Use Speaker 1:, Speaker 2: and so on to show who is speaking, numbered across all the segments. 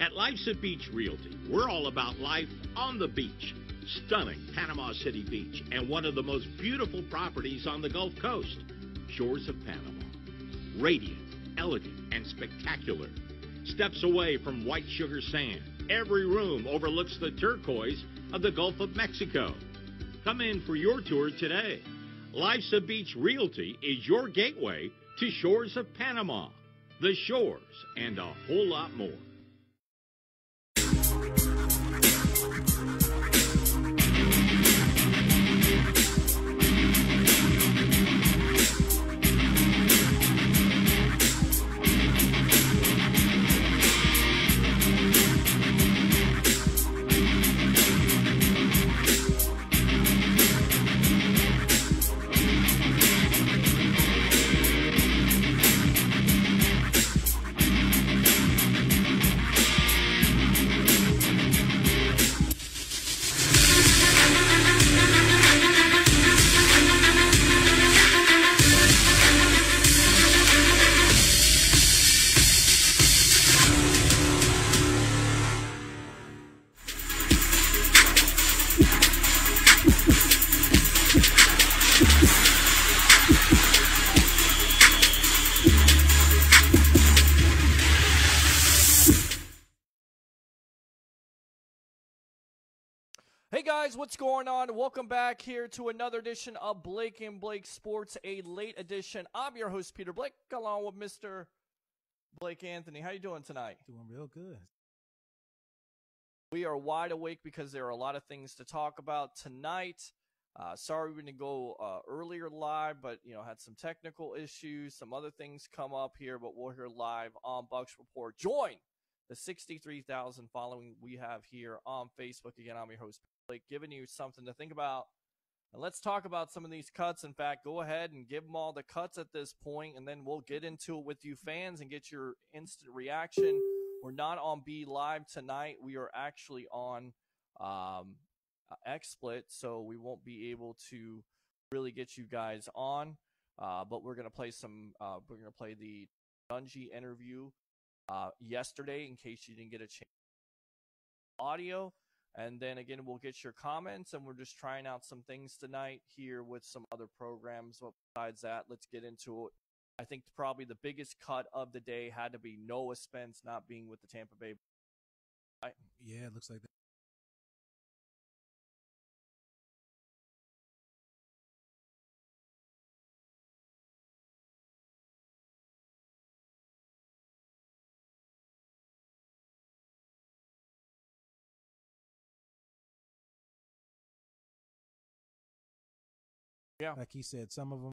Speaker 1: At Life's at Beach Realty, we're all about life on the beach. Stunning Panama City Beach and one of the most beautiful properties on the Gulf Coast, Shores of Panama. Radiant, elegant, and spectacular. Steps away from white sugar sand, every room overlooks the turquoise of the Gulf of Mexico. Come in for your tour today. Life's a Beach Realty is your gateway to Shores of Panama, the shores, and a whole lot more.
Speaker 2: Hey guys, what's going on? Welcome back here to another edition of Blake and Blake Sports, a late edition. I'm your host, Peter Blake, along with Mr. Blake Anthony. How you doing tonight?
Speaker 3: Doing real good.
Speaker 2: We are wide awake because there are a lot of things to talk about tonight. Sorry we didn't go earlier live, but had some technical issues, some other things come up here, but we're here live on Bucks Report. Join the 63,000 following we have here on Facebook. Again, I'm your host, Blake, giving you something to think about. And let's talk about some of these cuts. In fact, go ahead and give them all the cuts at this point, and then we'll get into it with you fans and get your instant reaction. We're not on B Live tonight. We are actually on XSplit, so we won't be able to really get you guys on. But we're gonna play the Dungy interview yesterday in case you didn't get a chance. Audio. And then again, we'll get your comments, and we're just trying out some things tonight here with some other programs. But besides that, let's get into it. I think probably the biggest cut of the day had to be Noah Spence not being with the Tampa Bay. Right?
Speaker 3: Yeah, it looks like that.
Speaker 2: Yeah.
Speaker 3: Like he said, some of them.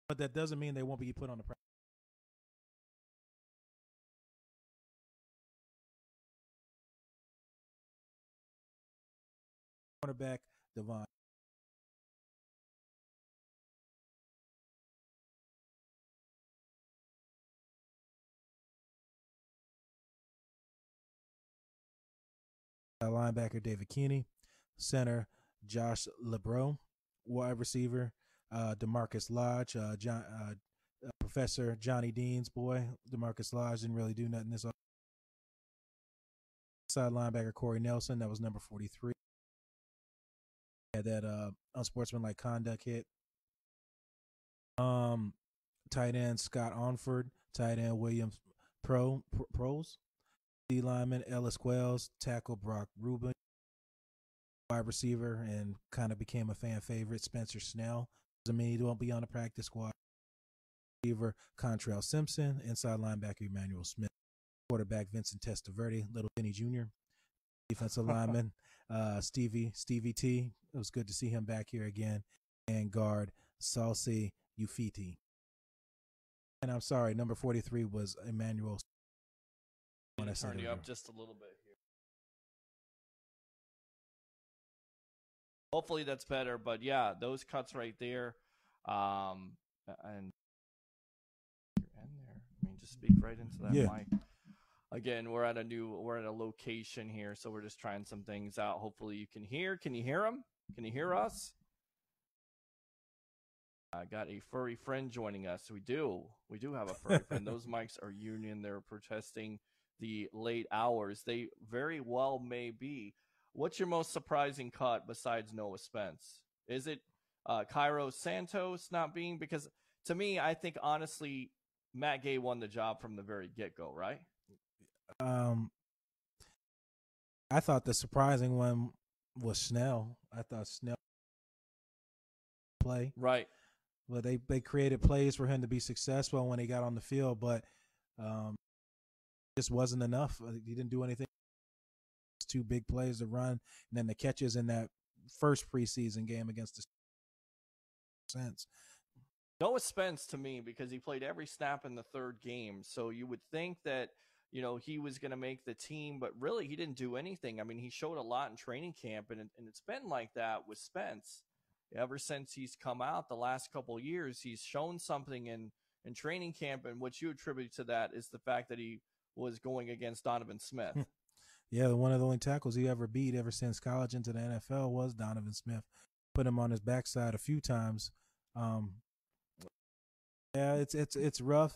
Speaker 3: But that doesn't mean they won't be put on the practice. Cornerback Devon. Linebacker David Keeney, center Josh LeBron, wide receiver DeMarcus Lodge, Professor Johnny Dean's boy. DeMarcus Lodge didn't really do nothing this. Side linebacker Corey Nelson, that was number 43. Had that unsportsmanlike conduct hit. Tight end Scott Onford, tight end Williams Pros. D lineman Ellis Quells, tackle Brock Rubin, wide receiver and kind of became a fan favorite Spencer Snell. Doesn't mean he won't be on the practice squad. Receiver Contrail Simpson, inside linebacker Emmanuel Smith, quarterback Vincent Testaverde, Little Denny Jr., defensive lineman Stevie T. It was good to see him back here again, and guard Salsi Ufiti. And I'm sorry, number 43 was Emmanuel.
Speaker 2: Turn you up just a little bit here. Hopefully that's better, but yeah, those cuts right there, and you're in there. I mean, just speak right into that mic. Again, we're at a location here, so we're just trying some things out. Hopefully you can hear. Can you hear them? Can you hear us? I got a furry friend joining us. We do have a furry friend. Those mics are union. They're protesting the late hours. They very well may be. What's your most surprising cut besides Noah Spence? Is it Cairo Santos not being? Because to me, I think honestly, Matt Gay won the job from the very get-go, right?
Speaker 3: I thought the surprising one was Snell. I thought Snell play.
Speaker 2: Right.
Speaker 3: Well, they created plays for him to be successful when he got on the field, but just wasn't enough. He didn't do anything. 2 big plays to run, and then the catches in that first preseason game against the Saints.
Speaker 2: Noah Spence to me, because he played every snap in the 3rd game, so you would think that he was going to make the team, but really he didn't do anything. I mean, he showed a lot in training camp, and it's been like that with Spence. Ever since he's come out the last couple of years, he's shown something in training camp, and what you attribute to that is the fact that he was going against Donovan Smith.
Speaker 3: Yeah, one of the only tackles he ever beat ever since college into the NFL was Donovan Smith. Put him on his backside a few times. Yeah, it's rough.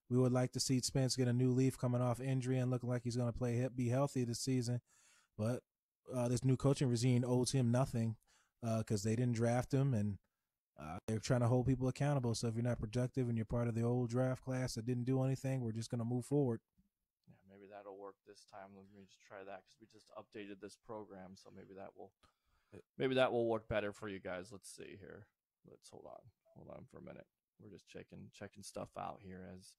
Speaker 3: We would like to see Spence get a new leaf coming off injury and looking like he's going to be healthy this season, but this new coaching regime owes him nothing. Because they didn't draft him, and they're trying to hold people accountable. So if you're not productive and you're part of the old draft class that didn't do anything, we're just going to move forward.
Speaker 2: Yeah, maybe that'll work this time. Let me just try that because we just updated this program, so maybe that will work better for you guys. Let's see here. Let's hold on for a minute. We're just checking stuff out here as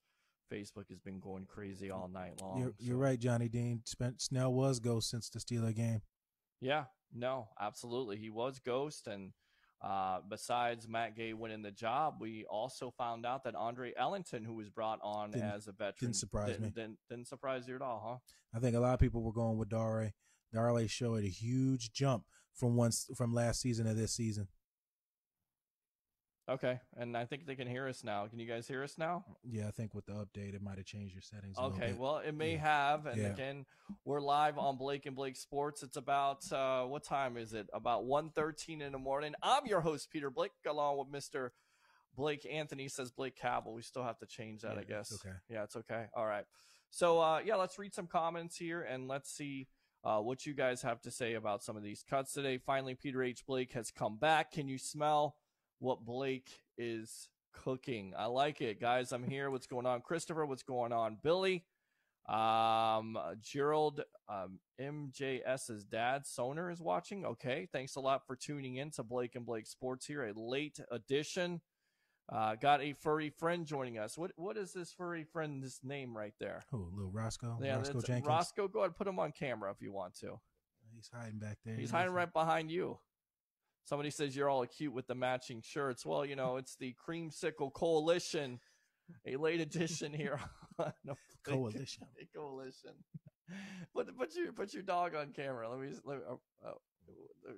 Speaker 2: Facebook has been going crazy all night long.
Speaker 3: You're right, Johnny Dean. Snell was ghost since the Steeler game.
Speaker 2: Yeah, no, absolutely. He was ghost, and besides Matt Gay winning the job, we also found out that Andre Ellington, who was brought on as a veteran,
Speaker 3: didn't surprise me.
Speaker 2: Didn't surprise you at all, huh?
Speaker 3: I think a lot of people were going with Dare. Dare showed a huge jump from last season to this season.
Speaker 2: Okay, and I think they can hear us now. Can you guys hear us now?
Speaker 3: Yeah, I think with the update, it might have changed your settings a
Speaker 2: little bit.
Speaker 3: Okay,
Speaker 2: well, it may have. And again, we're live on Blake and Blake Sports. It's about, what time is it? About 1:13 in the morning. I'm your host, Peter Blake, along with Mr. Blake Anthony. Says Blake Cabell. We still have to change that, I guess.
Speaker 3: Okay.
Speaker 2: Yeah, it's okay. All right. So, let's read some comments here, and let's see what you guys have to say about some of these cuts today. Finally, Peter H. Blake has come back. Can you smell what Blake is cooking? I like it, guys. I'm here. What's going on, Christopher? What's going on, Billy? Gerald, MJS's dad, Soner, is watching. Okay, thanks a lot for tuning in to Blake and Blake Sports here. A late edition. Got a furry friend joining us. What is this furry friend's name right there?
Speaker 3: Oh, little Roscoe.
Speaker 2: Yeah,
Speaker 3: Roscoe Jenkins.
Speaker 2: Roscoe, go ahead, put him on camera if you want to.
Speaker 3: He's hiding back there.
Speaker 2: He's hiding right behind you. Somebody says you're all cute with the matching shirts. Well, it's the Creamsicle Coalition, a late edition here.
Speaker 3: Coalition.
Speaker 2: A coalition. Put your dog on camera.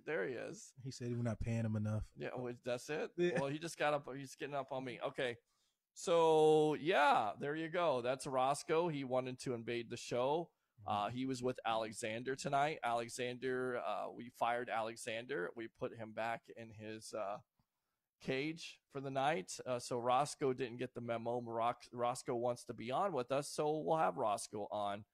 Speaker 2: There he is.
Speaker 3: He said we're not paying him enough.
Speaker 2: Yeah, that's it. Yeah. Well, he just got up. He's getting up on me. Okay. So yeah, there you go. That's Roscoe. He wanted to invade the show. He was with Alexander tonight. We fired Alexander. We put him back in his cage for the night. So Roscoe didn't get the memo. Roscoe wants to be on with us, so we'll have Roscoe on.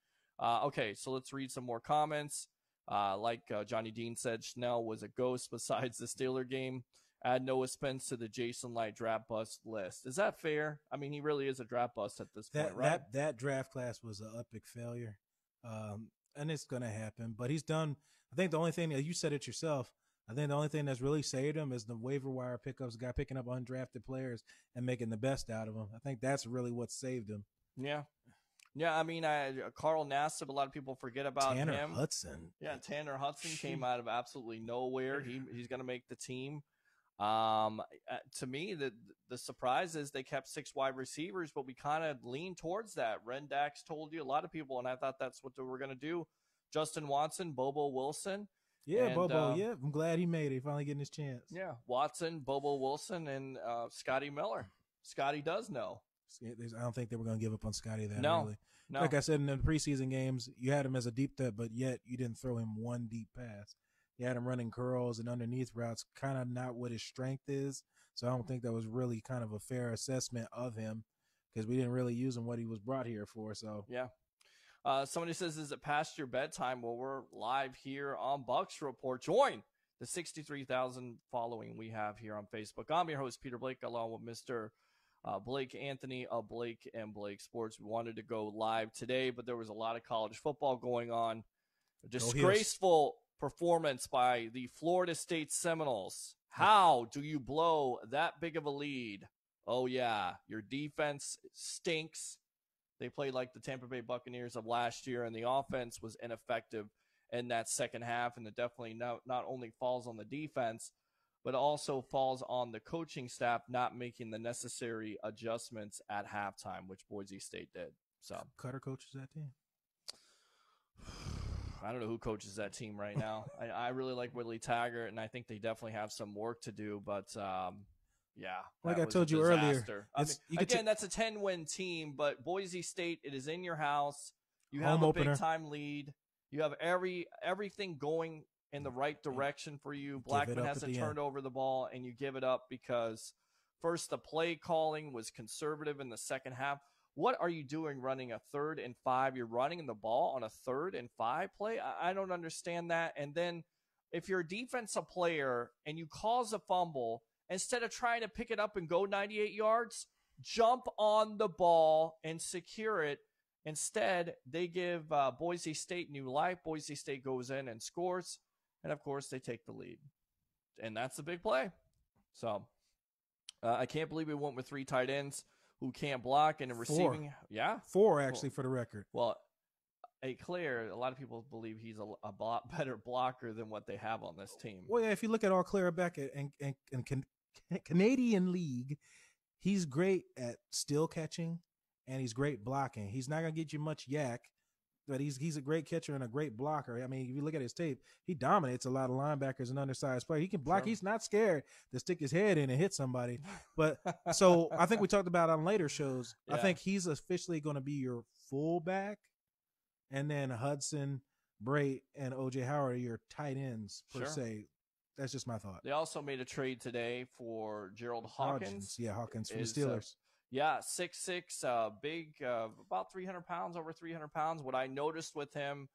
Speaker 2: Okay, so let's read some more comments. Like Johnny Dean said, Snell was a ghost besides the Steeler game. Add Noah Spence to the Jason Light draft bust list. Is that fair? I mean, he really is a draft bust at this point, right?
Speaker 3: That draft class was an epic failure. And it's going to happen, but he's done. I think the only thing that you said it yourself, I think the only thing that's really saved him is the waiver wire pickups, guy picking up undrafted players and making the best out of them. I think that's really what saved him.
Speaker 2: Yeah. Yeah. I mean, Carl Nassib, a lot of people forget about
Speaker 3: Tanner
Speaker 2: him.
Speaker 3: Hudson.
Speaker 2: Yeah. Tanner Hudson came out of absolutely nowhere. He's going to make the team. To me, the surprise is they kept 6 wide receivers, but we kind of leaned towards that. Rendax told you, a lot of people, and I thought that's what they were going to do. Justin Watson, Bobo Wilson.
Speaker 3: Yeah, and, Bobo. Yeah, I'm glad he made it. He finally getting his chance.
Speaker 2: Yeah, Watson, Bobo Wilson, and Scotty Miller. Scotty does know.
Speaker 3: I don't think they were going to give up on Scotty that early.
Speaker 2: No.
Speaker 3: Like I said in the preseason games, you had him as a deep threat, but yet you didn't throw him one deep pass. He had him running curls and underneath routes, kind of not what his strength is. So I don't think that was really kind of a fair assessment of him because we didn't really use him what he was brought here for. So
Speaker 2: yeah. Somebody says, is it past your bedtime? Well, we're live here on Bucks Report. Join the 63,000 following we have here on Facebook. I'm your host, Peter Blake, along with Mr. Blake Anthony of Blake and Blake Sports. We wanted to go live today, but there was a lot of college football going on. A disgraceful performance by the Florida State Seminoles. How do you blow that big of a lead? Oh, yeah, your defense stinks. They played like the Tampa Bay Buccaneers of last year, and the offense was ineffective in that second half, and it definitely not only falls on the defense, but also falls on the coaching staff not making the necessary adjustments at halftime, which Boise State did. So
Speaker 3: Cutter coaches that team.
Speaker 2: I don't know who coaches that team right now. I really like Willie Taggart, and I think they definitely have some work to do, but yeah.
Speaker 3: Like I told you earlier.
Speaker 2: I mean, again, that's a 10-win team, but Boise State, it is in your house. You have
Speaker 3: Home
Speaker 2: a
Speaker 3: opener.
Speaker 2: big-time lead. You have everything going in the right direction for you. Blackman hasn't turned over the ball, and you give it up because first the play calling was conservative in the second half. What are you doing running a 3rd and 5? You're running the ball on a 3rd and 5 play? I don't understand that. And then if you're a defensive player and you cause a fumble, instead of trying to pick it up and go 98 yards, jump on the ball and secure it. Instead, they give Boise State new life. Boise State goes in and scores. And, of course, they take the lead. And that's a big play. So, I can't believe we went with 3 tight ends who can't block and receiving.
Speaker 3: 4.
Speaker 2: Yeah?
Speaker 3: 4, actually, for the record.
Speaker 2: Well, Claire, a lot of people believe he's a lot better blocker than what they have on this team.
Speaker 3: Well, yeah, if you look at all Claire Beckett and Canadian League, he's great at still catching, and he's great blocking. He's not going to get you much yak, but he's a great catcher and a great blocker. I mean, if you look at his tape, he dominates a lot of linebackers and undersized players. He can block. Sure. He's not scared to stick his head in and hit somebody. But so I think we talked about on later shows. Yeah. I think he's officially going to be your fullback, and then Hudson, Brait, and O.J. Howard are your tight ends per se. That's just my thought.
Speaker 2: They also made a trade today for Gerald Hawkins.
Speaker 3: Yeah, Hawkins from the Steelers.
Speaker 2: 6'6", big, about 300 pounds, over 300 pounds. What I noticed with him,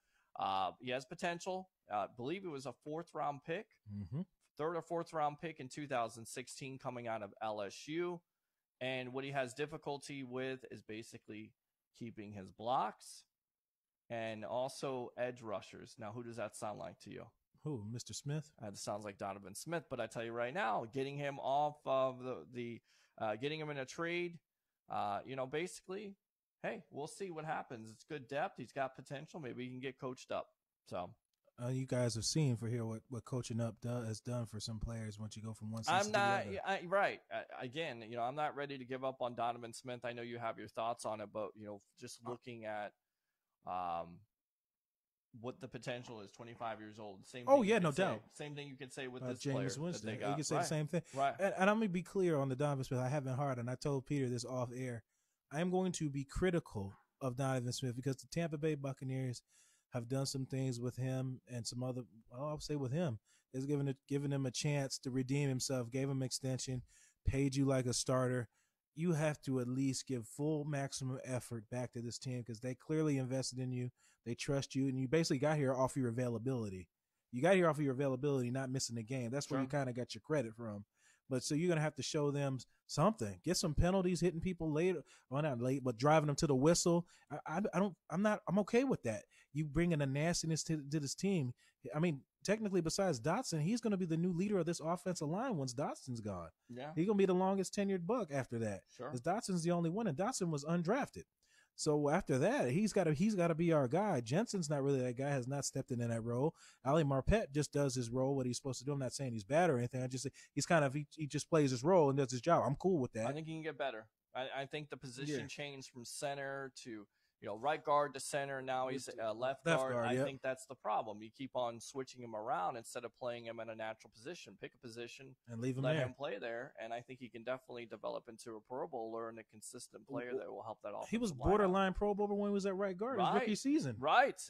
Speaker 2: he has potential. I believe it was a 4th-round pick, 3rd or 4th-round pick in 2016 coming out of LSU. And what he has difficulty with is basically keeping his blocks and also edge rushers. Now, who does that sound like to you?
Speaker 3: Who, Mr. Smith?
Speaker 2: It sounds like Donovan Smith, but I tell you right now, getting him off of getting him in a trade, basically, hey, we'll see what happens. It's good depth. He's got potential. Maybe he can get coached up. So,
Speaker 3: you guys have seen for here what coaching up has done for some players once you go from one season to the other.
Speaker 2: Right. Again, I'm not ready to give up on Donovan Smith. I know you have your thoughts on it, but just looking at what the potential is, 25 years old. Same.
Speaker 3: Oh, yeah, no doubt.
Speaker 2: Same thing you could say with this
Speaker 3: James
Speaker 2: player
Speaker 3: Winston.
Speaker 2: that they got.
Speaker 3: You can say the same thing.
Speaker 2: Right.
Speaker 3: And I'm going to be clear on the Donovan Smith. I have been hard, and I told Peter this off air. I am going to be critical of Donovan Smith because the Tampa Bay Buccaneers have done some things with him and some other, I'll say with him, is giving him a chance to redeem himself, gave him extension, paid you like a starter. You have to at least give full maximum effort back to this team because they clearly invested in you. They trust you, and you basically got here off your availability. You got here off of your availability, not missing the game. That's where you kind of got your credit from. But so you're going to have to show them something. Get some penalties, hitting people late. Well, not late, but driving them to the whistle. I'm okay with that. You bringing a nastiness to this team. I mean, technically, besides Dotson, he's going to be the new leader of this offensive line once Dotson's gone.
Speaker 2: Yeah.
Speaker 3: He's going to be the longest tenured Buck after that.
Speaker 2: Sure.
Speaker 3: Because Dotson's the only one, and Dotson was undrafted. So after that, he's got to be our guy. Jensen's not really that guy, has not stepped in that role. Ali Marpet just does his role, what he's supposed to do. I'm not saying he's bad or anything. I just say he just plays his role and does his job. I'm cool with that.
Speaker 2: I think he can get better. I think the position changed from center to, right guard to center. Now he's left guard. I think that's the problem. You keep on switching him around instead of playing him in a natural position. Pick a position
Speaker 3: and leave him
Speaker 2: let
Speaker 3: there.
Speaker 2: him play there, and I think he can definitely develop into a Pro Bowler and a consistent player that will help that offense.
Speaker 3: He was borderline Pro Bowler when he was at right guard his rookie season.
Speaker 2: Right.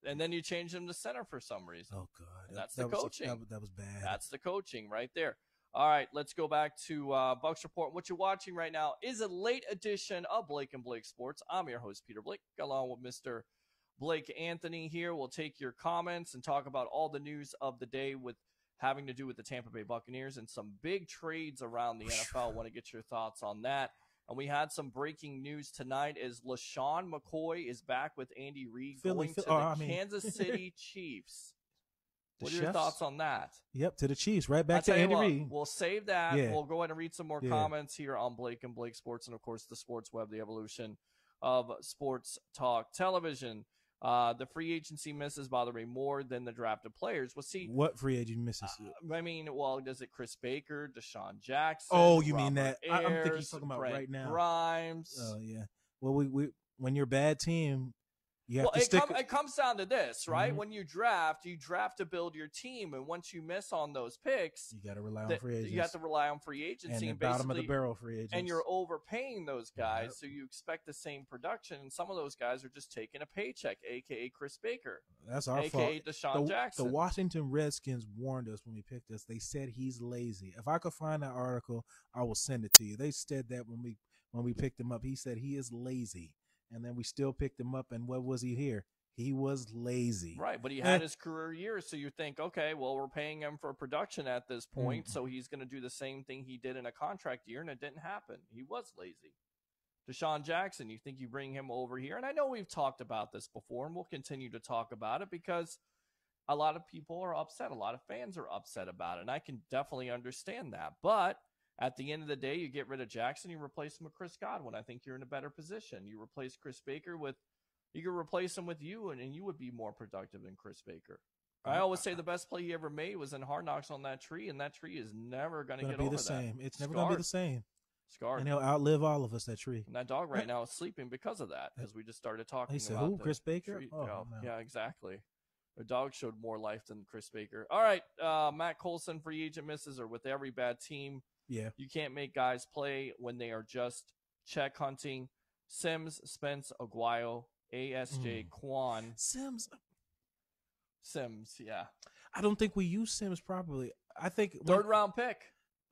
Speaker 2: And then you change him to center for some reason.
Speaker 3: Oh, God.
Speaker 2: And that's the coaching.
Speaker 3: That was bad.
Speaker 2: That's the coaching right there. All right, let's go back to Bucks Report. What you're watching right now is a late edition of Blake and Blake Sports. I'm your host, Peter Blake, along with Mr. Blake Anthony here. We'll take your comments and talk about all the news of the day with having to do with the Tampa Bay Buccaneers and some big trades around the NFL. I want to get your thoughts on that. And we had some breaking news tonight as LaShawn McCoy is back with Andy Reid going to the Kansas City Chiefs. What are your thoughts on that?
Speaker 3: Yep, to the Chiefs, right back to Andy Reid.
Speaker 2: We'll save that. Yeah. We'll go ahead and read some more comments here on Blake and Blake Sports, and of course the Sports Web, the evolution of sports talk television. The free agency misses bother me more than the drafted players. Well, see,
Speaker 3: what free agent misses?
Speaker 2: Does it Chris Baker, Deshaun Jackson?
Speaker 3: Oh, you
Speaker 2: Robert
Speaker 3: mean that?
Speaker 2: Ayers,
Speaker 3: I'm thinking you're talking about
Speaker 2: Brent
Speaker 3: right now.
Speaker 2: Grimes.
Speaker 3: Oh yeah. Well, we when you're a bad team.
Speaker 2: It comes down to this, right? Mm-hmm. When you draft to build your team, and once you miss on those picks,
Speaker 3: you got to rely on free agents.
Speaker 2: You have to rely on free agency,
Speaker 3: and the bottom of the barrel free agents,
Speaker 2: and you're overpaying those guys, so you expect the same production. And some of those guys are just taking a paycheck, aka Chris Baker.
Speaker 3: That's our fault.
Speaker 2: AKA Deshaun Jackson.
Speaker 3: The Washington Redskins warned us when we picked us. They said he's lazy. If I could find that article, I will send it to you. They said that when we picked him up, he said he is lazy, and then we still picked him up. And what was he here? He was lazy.
Speaker 2: Right, but he had his career year, so you think, okay, well, we're paying him for production at this point, so he's going to do the same thing he did in a contract year, and it didn't happen. He was lazy. Deshaun Jackson, you think you bring him over here? And I know we've talked about this before, and we'll continue to talk about it because a lot of people are upset. A lot of fans are upset about it, and I can definitely understand that. But at the end of the day, you get rid of Jackson, you replace him with Chris Godwin. I think you're in a better position. You replace Chris Baker with You could replace him with you, and you would be more productive than Chris Baker. I always say the best play he ever made was in Hard Knocks on that tree, and that tree is never going to get over
Speaker 3: the same. It's never going to be the same.
Speaker 2: Scarred.
Speaker 3: And he'll outlive all of us, that tree.
Speaker 2: And that dog right now is sleeping because of that, because we just started talking
Speaker 3: he said,
Speaker 2: about
Speaker 3: who? Chris Baker?
Speaker 2: Tree.
Speaker 3: Oh, no.
Speaker 2: Yeah, exactly. The dog showed more life than Chris Baker. All right, Matt Colson, free agent misses, or with every bad team.
Speaker 3: Yeah.
Speaker 2: You can't make guys play when they are just check hunting. Sims, Spence, Aguayo, ASJ, Quan.
Speaker 3: Sims,
Speaker 2: yeah.
Speaker 3: I don't think we use Sims properly. I think
Speaker 2: third round pick.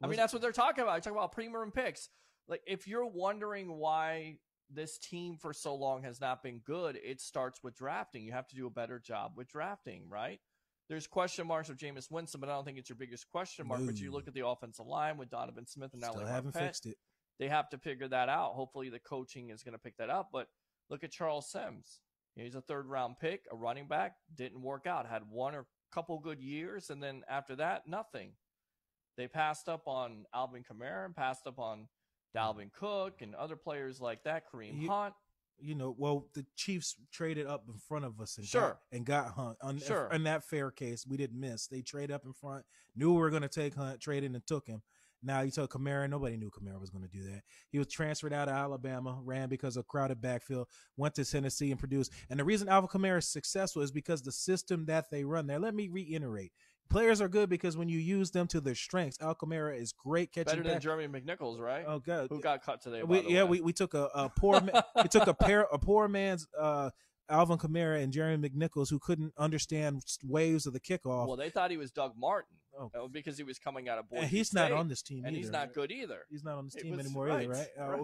Speaker 2: I mean, that's what they're talking about. They're talking about premium picks. Like, if you're wondering why this team for so long has not been good, it starts with drafting. You have to do a better job with drafting, right? There's question marks with Jameis Winston, but I don't think it's your biggest question mark. No. But you look at the offensive line with Donovan Smith and now
Speaker 3: haven't fixed it.
Speaker 2: They have to figure that out. Hopefully the coaching is going to pick that up. But look at Charles Sims. He's a third-round pick, a running back. Didn't work out. Had one or couple good years, and then after that, nothing. They passed up on Alvin Kamara and passed up on Dalvin Cook and other players like that, Kareem Hunt.
Speaker 3: You know, well, the Chiefs traded up in front of us and got Hunt. In that fair case, we didn't miss. They traded up in front, knew we were going to take Hunt, traded and took him. Now you took Kamara. Nobody knew Kamara was going to do that. He was transferred out of Alabama, ran because of crowded backfield, went to Tennessee and produced. And the reason Alvin Kamara is successful is because the system that they run there. Let me reiterate. Players are good because when you use them to their strengths, Alvin Kamara is great catching.
Speaker 2: Better than Jeremy McNichols, right?
Speaker 3: Oh God,
Speaker 2: who got cut today?
Speaker 3: We took a poor we took a poor man's Alvin Kamara and Jeremy McNichols, who couldn't understand waves of the kickoff.
Speaker 2: Well, they thought he was Doug Martin because he was coming out of Boise
Speaker 3: State. He's not on this team
Speaker 2: and
Speaker 3: either.
Speaker 2: He's not good either.
Speaker 3: He's not on this team anymore either, right?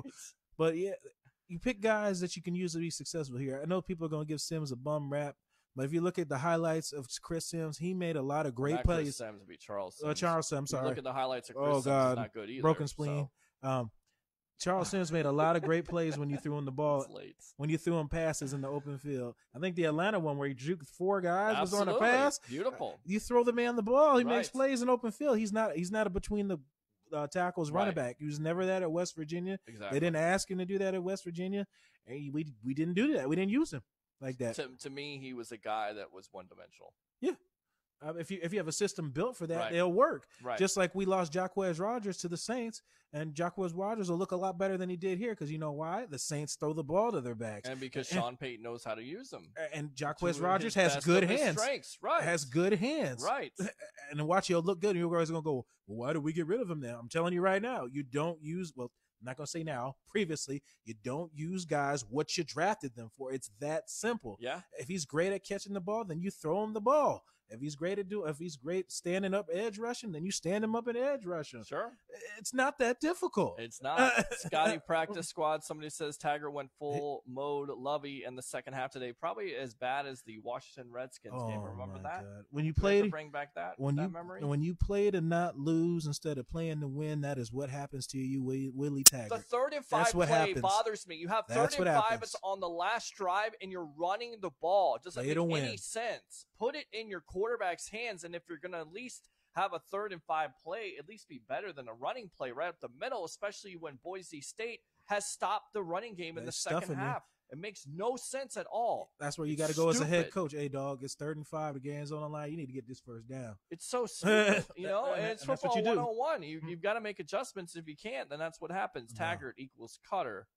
Speaker 3: But yeah, you pick guys that you can use to be successful here. I know people are going to give Sims a bum rap, but if you look at the highlights of Chris Sims, he made a lot of great plays.
Speaker 2: Chris Sims would be Charles Sims.
Speaker 3: Charles Sims, sorry.
Speaker 2: Look at the highlights of Chris Sims, he's not good either.
Speaker 3: Broken spleen. So. Charles Sims made a lot of great plays when you threw him the ball. When you threw him passes in the open field. I think the Atlanta one where he juked 4 guys was on a pass.
Speaker 2: Beautiful.
Speaker 3: You throw the man the ball, he makes plays in open field. He's not a between the tackles running back. He was never that at West Virginia.
Speaker 2: Exactly.
Speaker 3: They didn't ask him to do that at West Virginia, and we didn't do that. We didn't use him like that.
Speaker 2: To me, he was a guy that was one-dimensional.
Speaker 3: Yeah. If you have a system built for that,
Speaker 2: Right.
Speaker 3: it'll work.
Speaker 2: Right.
Speaker 3: Just like we lost Jacquez Rogers to the Saints, and Jacquez Rogers will look a lot better than he did here because you know why? The Saints throw the ball to their backs,
Speaker 2: And because Sean Payton knows how to use them.
Speaker 3: and Jacquez
Speaker 2: To
Speaker 3: Rogers
Speaker 2: his
Speaker 3: has
Speaker 2: best
Speaker 3: good
Speaker 2: of his
Speaker 3: hands.
Speaker 2: strengths. Right.
Speaker 3: Has good hands.
Speaker 2: Right.
Speaker 3: And watch, he'll look good, and you guys are gonna go, well, why did we get rid of him now? I'm telling you right now, you don't use. Well, I'm not gonna say now. Previously, you don't use guys what you drafted them for. It's that simple.
Speaker 2: Yeah.
Speaker 3: If he's great at catching the ball, then you throw him the ball. If he's great standing up edge rushing, then you stand him up in edge rushing.
Speaker 2: Sure.
Speaker 3: It's not that difficult.
Speaker 2: It's not. Scotty practice squad. Somebody says Taggart went full mode Lovey in the second half today. Probably as bad as the Washington Redskins game. Remember
Speaker 3: my
Speaker 2: that?
Speaker 3: God. When you
Speaker 2: You have to
Speaker 3: played,
Speaker 2: bring back that memory.
Speaker 3: when you play to not lose instead of playing to win, that is what happens to you, Willie Taggart.
Speaker 2: The 3rd and 5
Speaker 3: That's what
Speaker 2: play
Speaker 3: happens.
Speaker 2: bothers me. You have
Speaker 3: That's
Speaker 2: 3rd
Speaker 3: what
Speaker 2: and 5.
Speaker 3: happens.
Speaker 2: It's on the last drive, and you're running the ball. It doesn't
Speaker 3: Play to
Speaker 2: make any
Speaker 3: win.
Speaker 2: sense. Put it in your quarterback's hands, and if you're going to at least have a 3rd and 5 play, at least be better than a running play right up the middle, especially when Boise State has stopped the running game in
Speaker 3: They're
Speaker 2: the second
Speaker 3: stuffing you.
Speaker 2: half. It makes no sense at all.
Speaker 3: That's where you
Speaker 2: It's
Speaker 3: got to go as a head
Speaker 2: stupid.
Speaker 3: coach. Hey, dog, it's 3rd and 5. The game's on the line. You need to get this first down.
Speaker 2: It's so stupid, and it's
Speaker 3: And that's
Speaker 2: football
Speaker 3: what you do.
Speaker 2: 101. You've got to make adjustments. If you can't, then that's what happens.
Speaker 3: No.
Speaker 2: Taggart equals Cutter.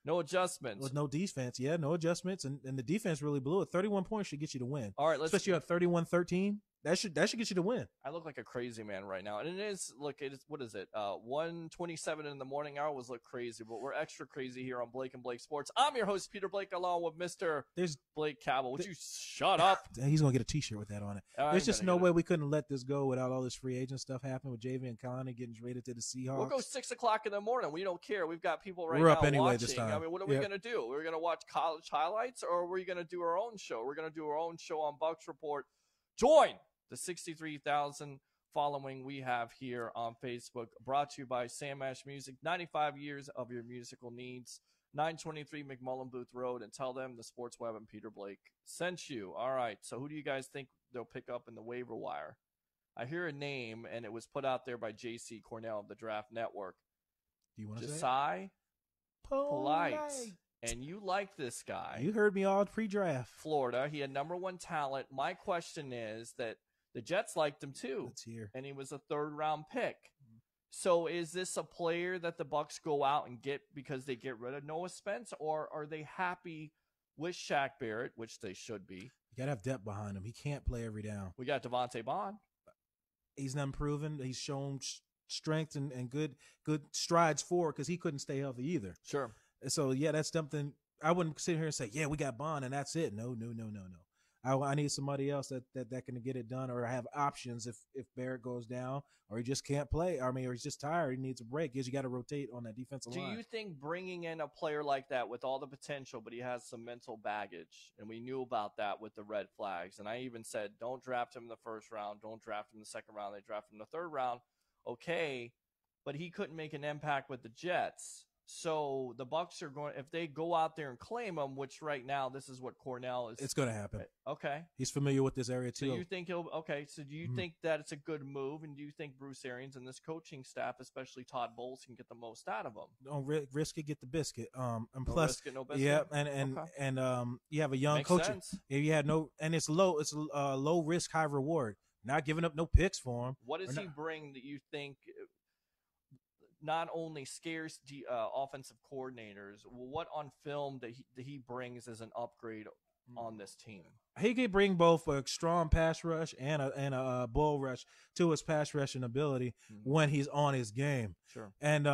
Speaker 2: No adjustments.
Speaker 3: With no defense. Yeah, no adjustments. And the defense really blew it. 31 points should get you to win.
Speaker 2: All right, let's.
Speaker 3: Especially at 31-13. That should get you to win.
Speaker 2: I look like a crazy man right now, and it is. Look, it is. What is it? 1:27 in the morning hour was look crazy, but we're extra crazy here on Blake and Blake Sports. I'm your host Peter Blake, along with Mr.
Speaker 3: There's
Speaker 2: Blake Cabell. Would you shut up?
Speaker 3: He's gonna get a T-shirt with that on it.
Speaker 2: I'm
Speaker 3: There's just
Speaker 2: gonna
Speaker 3: no
Speaker 2: get
Speaker 3: way we couldn't let this go without all this free agent stuff happening with JV and Conley getting traded to the Seahawks.
Speaker 2: We'll go 6:00 in the morning. We don't care. We've got people right
Speaker 3: We're
Speaker 2: now
Speaker 3: up anyway
Speaker 2: watching.
Speaker 3: this time.
Speaker 2: I mean, what are we
Speaker 3: Yep.
Speaker 2: gonna do? We're gonna watch college highlights, or are we gonna do our own show? We're gonna do our own show on Bucks Report. Join the 63,000 following we have here on Facebook, brought to you by Sam Ash Music. 95 years of your musical needs. 923 McMullen Booth Road, and tell them the Sports Web and Peter Blake sent you. All right, so who do you guys think they'll pick up in the waiver wire? I hear a name, and it was put out there by J.C. Cornell of the Draft Network.
Speaker 3: Do you want to say it?
Speaker 2: Josiah Polite. And you like this guy.
Speaker 3: You heard me all pre-draft.
Speaker 2: Florida. He had #1 talent. My question is that the Jets liked him too.
Speaker 3: Let's hear.
Speaker 2: And he was a 3rd-round pick. So is this a player that the Bucks go out and get because they get rid of Noah Spence, or are they happy with Shaq Barrett, which they should be?
Speaker 3: You gotta have depth behind him. He can't play every down.
Speaker 2: We got Devontae Bond.
Speaker 3: He's not proven. He's shown strength and good strides forward because he couldn't stay healthy either.
Speaker 2: Sure.
Speaker 3: So yeah, that's something I wouldn't sit here and say, yeah, we got Bond and that's it. No. I need somebody else that can get it done or have options if Barrett goes down or he just can't play. I mean, or he's just tired. He needs a break. Because you got to rotate on that defensive line.
Speaker 2: Do you think bringing in a player like that with all the potential, but he has some mental baggage, and we knew about that with the red flags, and I even said, don't draft him in the 1st round, don't draft him in the 2nd round, they draft him in the 3rd round. Okay, but he couldn't make an impact with the Jets. So the Bucks are going, if they go out there and claim him, which right now this is what Cornell is.
Speaker 3: It's going to happen.
Speaker 2: Okay.
Speaker 3: He's familiar with this area too.
Speaker 2: So you think he'll, okay. So do you think that it's a good move? And do you think Bruce Arians and this coaching staff, especially Todd Bowles, can get the most out of him?
Speaker 3: Don't risk it, get the biscuit. And
Speaker 2: No
Speaker 3: plus,
Speaker 2: risk it, no biscuit?
Speaker 3: yeah,
Speaker 2: Okay.
Speaker 3: and you have a young
Speaker 2: Makes
Speaker 3: coach.
Speaker 2: sense.
Speaker 3: If you had no, and it's low risk, high reward. Not giving up no picks for him.
Speaker 2: What does he bring that you think not only scares the offensive coordinators? What on film that he brings as an upgrade on this team?
Speaker 3: He could bring both a strong pass rush and a bull rush to his pass rushing ability when he's on his game.
Speaker 2: Sure.
Speaker 3: And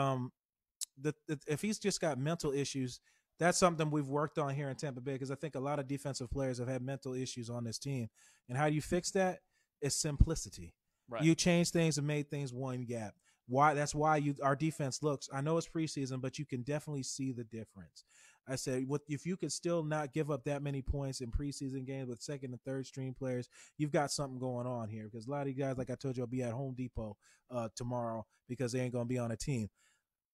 Speaker 3: if he's just got mental issues, that's something we've worked on here in Tampa Bay because I think a lot of defensive players have had mental issues on this team. And how do you fix that? It's simplicity.
Speaker 2: Right.
Speaker 3: You change things and made things one gap. That's why our defense looks. I know it's preseason, but you can definitely see the difference. I said, if you could still not give up that many points in preseason games with 2nd and 3rd string players, you've got something going on here. Because a lot of you guys, like I told you, will be at Home Depot tomorrow because they ain't going to be on a team.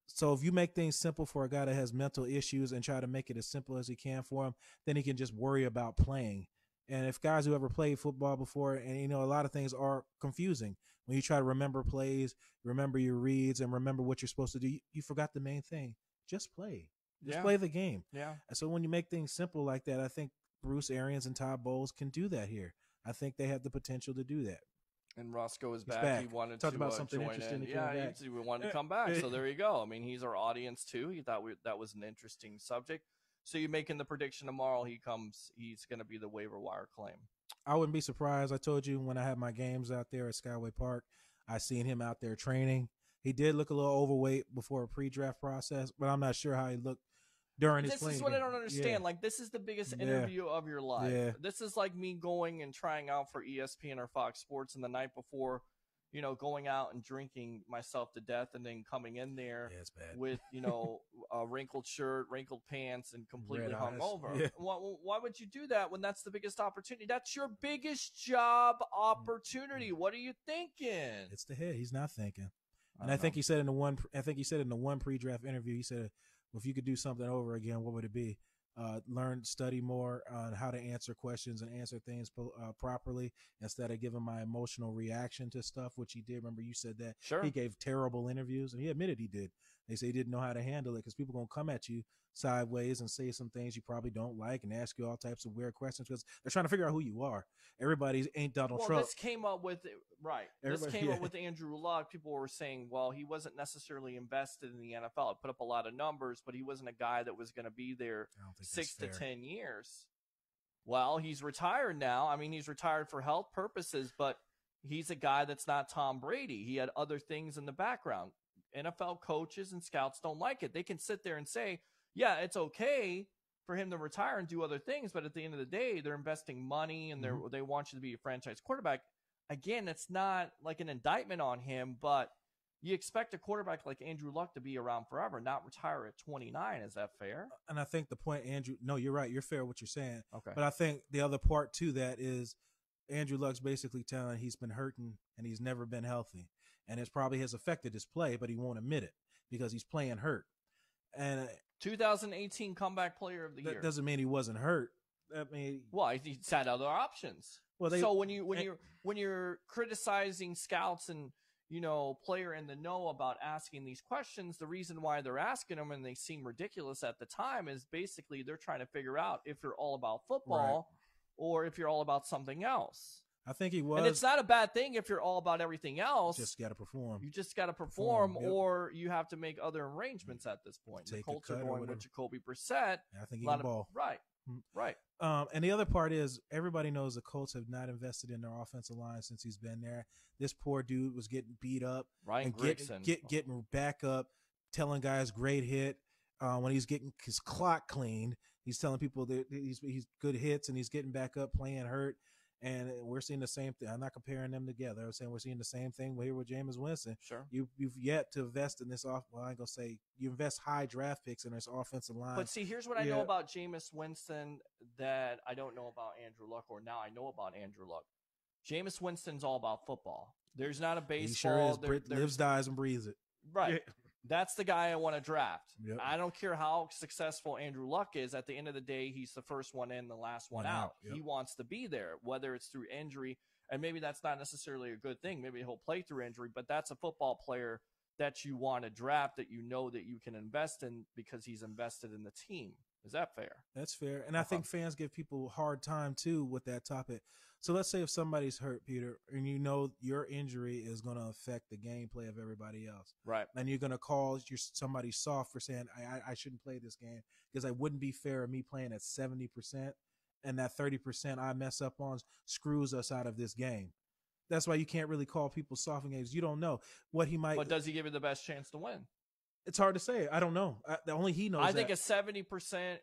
Speaker 3: So if you make things simple for a guy that has mental issues and try to make it as simple as he can for him, then he can just worry about playing. And if guys who ever played football before, and a lot of things are confusing when you try to remember plays, remember your reads, and remember what you're supposed to do, you forgot the main thing. Just play. Just play the game.
Speaker 2: Yeah.
Speaker 3: And so when you make things simple like that, I think Bruce Arians and Todd Bowles can do that here. I think they have the potential to do that.
Speaker 2: And Roscoe is
Speaker 3: He's
Speaker 2: back. He
Speaker 3: back.
Speaker 2: wanted
Speaker 3: Talked
Speaker 2: to
Speaker 3: about something
Speaker 2: join
Speaker 3: interesting.
Speaker 2: in.
Speaker 3: He
Speaker 2: Yeah,
Speaker 3: came back.
Speaker 2: he wanted to come back. So there you go. I mean, he's our audience too. He thought that was an interesting subject. So you're making the prediction tomorrow he's going to be the waiver wire claim.
Speaker 3: I wouldn't be surprised. I told you when I had my games out there at Skyway Park, I seen him out there training. He did look a little overweight before a pre-draft process, but I'm not sure how he looked during his playing.
Speaker 2: This is what
Speaker 3: game.
Speaker 2: I don't understand.
Speaker 3: Yeah.
Speaker 2: Like, this is the biggest interview of your life.
Speaker 3: Yeah.
Speaker 2: This is like me going and trying out for ESPN or Fox Sports, and the night before, going out and drinking myself to death, and then coming in there
Speaker 3: Yeah, it's bad.
Speaker 2: with, a wrinkled shirt, wrinkled pants, and completely
Speaker 3: Red eyes.
Speaker 2: hungover.
Speaker 3: Yeah.
Speaker 2: Why would you do that when that's the biggest opportunity? That's your biggest job opportunity. What are you thinking?
Speaker 3: It's the head. He's not thinking. And
Speaker 2: I
Speaker 3: I think he said in the one pre-draft interview, he said, well, if you could do something over again, what would it be? Study more on how to answer questions and answer things properly instead of giving my emotional reaction to stuff, which he did. Remember, you said that.
Speaker 2: Sure.
Speaker 3: He gave terrible interviews, and he admitted he did. They say he didn't know how to handle it because people are going to come at you sideways and say some things you probably don't like and ask you all types of weird questions because they're trying to figure out who you are. Everybody ain't Donald Trump.
Speaker 2: This came up with up with Andrew Luck. People were saying, well, he wasn't necessarily invested in the NFL. It put up a lot of numbers, but he wasn't a guy that was going to be there 6 to 10 years. Well, he's retired now. I mean, he's retired for health purposes, but he's a guy that's not Tom Brady. He had other things in the background. NFL coaches and scouts don't like it. They can sit there and say, yeah, it's okay for him to retire and do other things, but at the end of the day, they're investing money and they want you to be a franchise quarterback. Again, it's not like an indictment on him, but you expect a quarterback like Andrew Luck to be around forever, not retire at 29. Is that fair?
Speaker 3: And I think the point, Andrew, no, you're right. You're fair what you're saying.
Speaker 2: Okay.
Speaker 3: But I think the other part to that is Andrew Luck's basically telling he's been hurting and he's never been healthy. And it probably has affected his play, but he won't admit it because he's playing hurt. And
Speaker 2: 2018 comeback player of the year.
Speaker 3: That doesn't mean he wasn't hurt. I mean,
Speaker 2: well, he's had other options.
Speaker 3: Well,
Speaker 2: so when you're criticizing scouts and player in the know about asking these questions, the reason why they're asking them and they seem ridiculous at the time is basically they're trying to figure out if you're all about football or if you're all about something else.
Speaker 3: I think he was.
Speaker 2: And it's not a bad thing if you're all about everything else.
Speaker 3: You just got to perform.
Speaker 2: You just got to perform,
Speaker 3: yep.
Speaker 2: Or you have to make other arrangements at this point.
Speaker 3: Take
Speaker 2: the Colts
Speaker 3: a
Speaker 2: are
Speaker 3: cut
Speaker 2: going with Jacoby Brissett.
Speaker 3: I think he can ball.
Speaker 2: Right.
Speaker 3: And the other part is everybody knows the Colts have not invested in their offensive line since he's been there. This poor dude was getting beat up.
Speaker 2: Ryan Grigson.
Speaker 3: Getting back up, telling guys great hit. When he's getting his clock cleaned, he's telling people that he's good hits and he's getting back up playing hurt. And we're seeing the same thing. I'm not comparing them together. I'm saying we're seeing the same thing here with Jameis Winston.
Speaker 2: Sure.
Speaker 3: You've yet to invest in this I ain't going to say you invest high draft picks in this offensive line.
Speaker 2: But see, here's what I know about Jameis Winston that I don't know about Andrew Luck, or now I know about Andrew Luck. Jameis Winston's all about football. There's not a baseball.
Speaker 3: He sure is. Lives, dies, and breathes it.
Speaker 2: Right. Yeah. That's the guy I want to draft.
Speaker 3: Yep.
Speaker 2: I don't care how successful Andrew Luck is. At the end of the day, he's the first one in, the last one out.
Speaker 3: Yep.
Speaker 2: He wants to be there, whether it's through injury. And maybe that's not necessarily a good thing. Maybe he'll play through injury, but that's a football player that you want to draft that you know that you can invest in because he's invested in the team. Is that fair?
Speaker 3: That's fair. And I think fans give people a hard time, too, with that topic. So let's say if somebody's hurt, Peter, and you know your injury is going to affect the gameplay of everybody else.
Speaker 2: Right.
Speaker 3: And you're going to call somebody soft for saying, I shouldn't play this game because it wouldn't be fair of me playing at 70% and that 30% I mess up on screws us out of this game. That's why you can't really call people soft in games. You don't know what he might.
Speaker 2: But does he give you the best chance to win?
Speaker 3: It's hard to say. I don't know. Only he knows.
Speaker 2: I think a 70%, 80%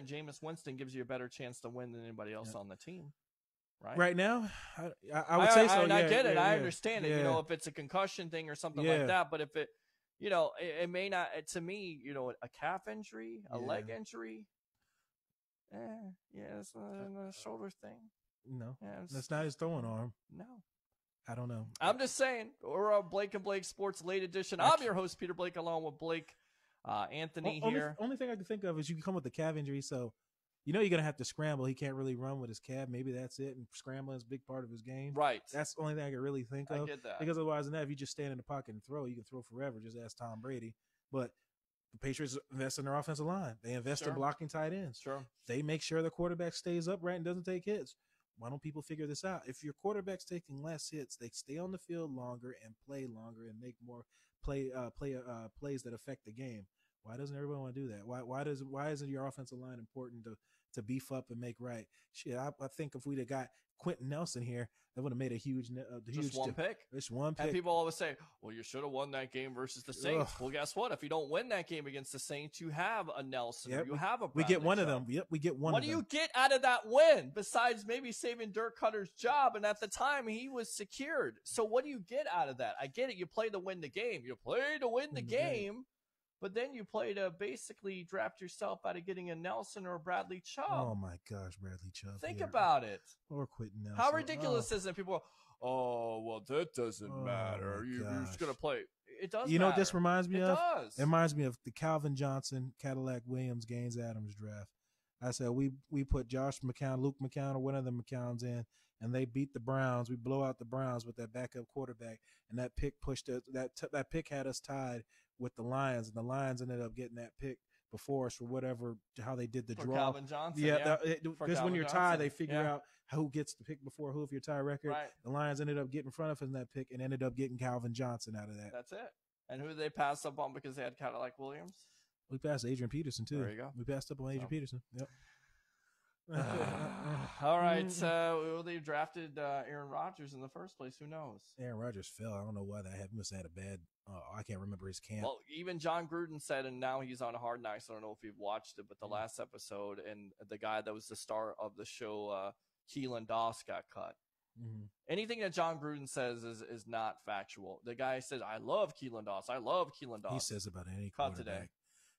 Speaker 2: Jameis Winston gives you a better chance to win than anybody else on the team.
Speaker 3: Right now, I would say so.
Speaker 2: And I get it. I understand it.
Speaker 3: Yeah.
Speaker 2: If it's a concussion thing or something like that, but if it, it may not. To me, a calf injury, a leg injury, it's a shoulder thing.
Speaker 3: No, that's not his throwing arm.
Speaker 2: No.
Speaker 3: I don't know.
Speaker 2: I'm just saying. We're on Blake and Blake Sports Late Edition. I'm your host, Peter Blake, along with Blake Anthony here.
Speaker 3: Only thing I can think of is you can come with the calf injury, so you're going to have to scramble. He can't really run with his calf. Maybe that's it, and scrambling is a big part of his game.
Speaker 2: Right.
Speaker 3: That's the only thing I can really think of.
Speaker 2: I get that.
Speaker 3: Because otherwise than that, if you just stand in the pocket and throw, you can throw forever. Just ask Tom Brady. But the Patriots invest in their offensive line. They invest in blocking tight ends.
Speaker 2: Sure.
Speaker 3: They make sure the quarterback stays upright and doesn't take hits. Why don't people figure this out? If your quarterback's taking less hits, they stay on the field longer and play longer and make more plays that affect the game. Why doesn't everyone want to do that? Why isn't your offensive line important to beef up and make right? Shit, I think if we'd have got Quentin Nelson here, that would have made a huge
Speaker 2: just one pick.
Speaker 3: Just one pick.
Speaker 2: And people always say, well, you should have won that game versus the Saints. Ugh. Well, guess what? If you don't win that game against the Saints, you have a Nelson. Yep, you have a Bradley
Speaker 3: We get one
Speaker 2: Chubb.
Speaker 3: of them. Yep, we get one
Speaker 2: What
Speaker 3: of
Speaker 2: do
Speaker 3: them.
Speaker 2: you get out of that win besides maybe saving Dirk Cutter's job? And at the time, he was secured. So what do you get out of that? I get it. You play to win the game. You play to win the game. But then you play to basically draft yourself out of getting a Nelson or a Bradley Chubb.
Speaker 3: Oh, my gosh, Bradley Chubb.
Speaker 2: Think about it.
Speaker 3: Or Quentin Nelson.
Speaker 2: How ridiculous is it? People go, oh, well, that doesn't matter. You're just going to play. It does
Speaker 3: You know what this reminds me of?
Speaker 2: It does.
Speaker 3: It reminds me of the Calvin Johnson, Cadillac Williams, Gaines Adams draft. I said we put Josh McCown, Luke McCown, or one of the McCowns in, and they beat the Browns. We blow out the Browns with that backup quarterback, and that pick pushed us. That pick had us tied with the Lions, and the Lions ended up getting that pick before us for whatever how they did the
Speaker 2: for
Speaker 3: draw.
Speaker 2: Calvin Johnson,
Speaker 3: because when you're tied, they figure out who gets the pick before who if you're tie record.
Speaker 2: Right.
Speaker 3: The Lions ended up getting in front of us in that pick and ended up getting Calvin Johnson out of that.
Speaker 2: That's it. And who did they pass up on because they had Cadillac Williams?
Speaker 3: We passed Adrian Peterson too.
Speaker 2: There you go.
Speaker 3: We passed up on Adrian Peterson. Yep.
Speaker 2: All right. So they drafted Aaron Rodgers in the first place. Who knows?
Speaker 3: Aaron Rodgers fell. I don't know why that happened. He must have had a bad. I can't remember his camp.
Speaker 2: Well, even John Gruden said, and now he's on Hard Knocks. I don't know if you've watched it, but the last episode, and the guy that was the star of the show, Keelan Doss, got cut.
Speaker 3: Mm-hmm.
Speaker 2: Anything that John Gruden says is not factual. The guy says, "I love Keelan Doss. I love Keelan Doss."
Speaker 3: He says about any
Speaker 2: cut
Speaker 3: quarterback.
Speaker 2: today.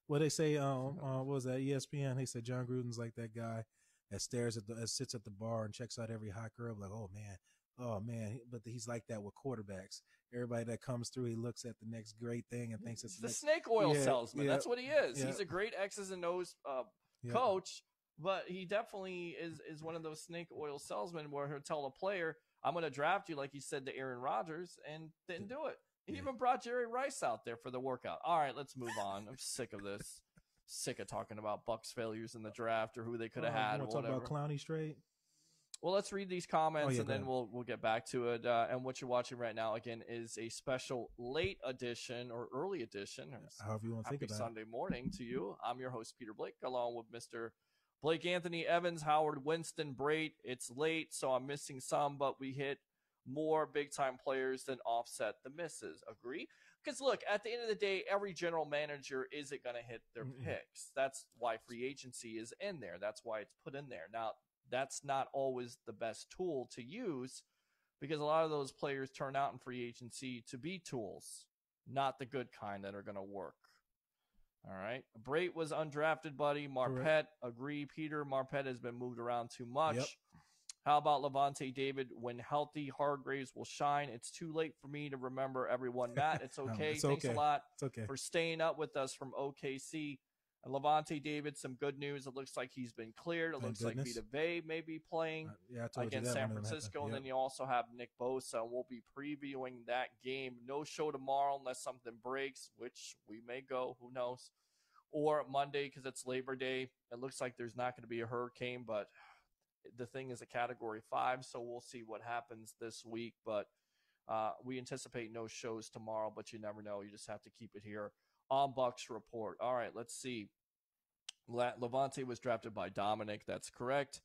Speaker 3: Well, they say, what was that? ESPN. They said John Gruden's like that guy that sits at the bar and checks out every hot girl. Like, oh man. But he's like that with quarterbacks. Everybody that comes through, he looks at the next great thing and thinks it's
Speaker 2: the snake oil salesman.
Speaker 3: Yeah,
Speaker 2: that's what he is.
Speaker 3: Yeah.
Speaker 2: He's a great X's and O's coach, but he definitely is one of those snake oil salesmen where he'll tell a player, "I'm going to draft you," like he said to Aaron Rodgers, and didn't do it. He even brought Jerry Rice out there for the workout. All right, let's move on. I'm sick of this. Sick of talking about Bucs failures in the draft or who they could have had.
Speaker 3: Want to talk about Clowney straight?
Speaker 2: Well, let's read these comments and then
Speaker 3: ahead.
Speaker 2: we'll get back to it. And what you're watching right now, again, is a special late edition or early edition.
Speaker 3: However you want to think about
Speaker 2: Sunday morning to you. I'm your host, Peter Blake, along with Mr. Blake Anthony Evans, Howard Winston, Brait. It's late, so I'm missing some, but we hit more big-time players than offset the misses. Agree? Because, look, at the end of the day, every general manager isn't going to hit their picks. That's why free agency is in there. That's why it's put in there. Now, that's not always the best tool to use because a lot of those players turn out in free agency to be tools, not the good kind that are going to work. All right. Brait was undrafted, buddy. Marpet, agree, Peter. Marpet has been moved around too much.
Speaker 3: Yep.
Speaker 2: How about Levante David? When healthy, Hargraves will shine. It's too late for me to remember everyone. Matt, it's okay. Thanks a lot for staying up with us from OKC. And Levante David, some good news. It looks like he's been cleared. It looks like Vita Vea may be playing against San Francisco. And then you also have Nick Bosa. And we'll be previewing that game. No show tomorrow unless something breaks, which we may go. Who knows? Or Monday because it's Labor Day. It looks like there's not going to be a hurricane, but the thing is a Category 5, so we'll see what happens this week. But we anticipate no shows tomorrow, but you never know. You just have to keep it here on Bucs Report. All right, let's see. Levante was drafted by Dominic. That's correct.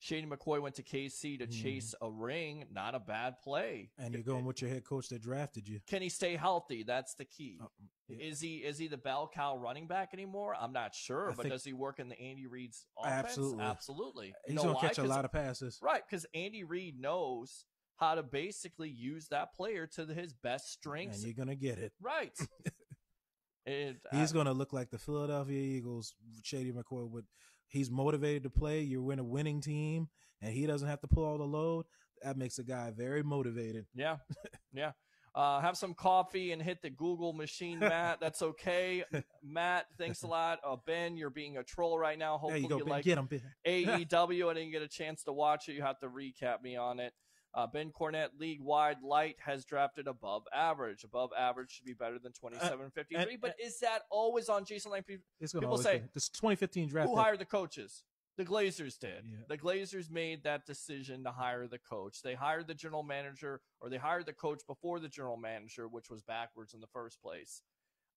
Speaker 2: Shady McCoy went to KC to chase a ring. Not a bad play.
Speaker 3: And you're going with your head coach that drafted you.
Speaker 2: Can he stay healthy? That's the key. Is he the bell cow running back anymore? I'm not sure, but does he work in the Andy Reid's offense? Absolutely.
Speaker 3: He's going to catch a lot of passes.
Speaker 2: Right, because Andy Reid knows how to basically use that player to his best strengths.
Speaker 3: And you're going to get it.
Speaker 2: Right.
Speaker 3: He's going to look like the Philadelphia Eagles, Shady McCoy. He's motivated to play. You're in a winning team, and he doesn't have to pull all the load. That makes a guy very motivated.
Speaker 2: Yeah, yeah. Have some coffee and hit the Google machine, Matt. That's okay. Matt, thanks a lot. Ben, you're being a troll right now. Hopefully you like
Speaker 3: get him,
Speaker 2: AEW. I didn't get a chance to watch it. You have to recap me on it. Ben Cornett, league-wide light, has drafted above average. Above average should be better than 27.53. But is that always on Jason Lang? People say,
Speaker 3: this 2015 draft.
Speaker 2: Who hired the coaches? The Glazers did.
Speaker 3: Yeah.
Speaker 2: The Glazers made that decision to hire the coach. They hired the general manager, or they hired the coach before the general manager, which was backwards in the first place.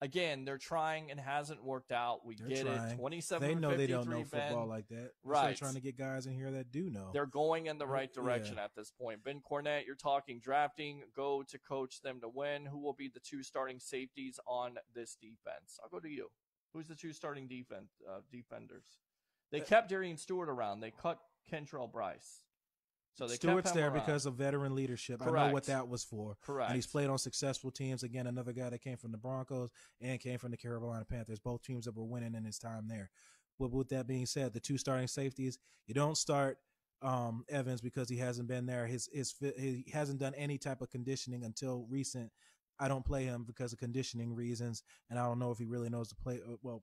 Speaker 2: Again, they're trying and hasn't worked out.
Speaker 3: They're
Speaker 2: get
Speaker 3: trying.
Speaker 2: it. 27
Speaker 3: They know
Speaker 2: 53,
Speaker 3: they don't know
Speaker 2: Ben.
Speaker 3: football like that.
Speaker 2: Right.
Speaker 3: They're trying to get guys in here that do know.
Speaker 2: They're going in the right direction
Speaker 3: Yeah.
Speaker 2: at this point. Ben Cornett, you're talking drafting, go to coach them to win. Who will be the 2 starting safeties on this defense? I'll go to you. Who's the 2 starting defenders? They kept Darian Stewart around. They cut Kentrell Bryce. So they
Speaker 3: Stewart's
Speaker 2: kept him
Speaker 3: there
Speaker 2: around.
Speaker 3: because of veteran leadership. I know
Speaker 2: Correct.
Speaker 3: what that was for.
Speaker 2: Correct.
Speaker 3: And he's played on successful teams. Again, another guy that came from the Broncos and came from the Carolina Panthers, both teams that were winning in his time there. But with that being said, the 2 starting safeties, you don't start Evans because he hasn't been there. He hasn't done any type of conditioning until recent. I don't play him because of conditioning reasons, and I don't know if he really knows to play. Well,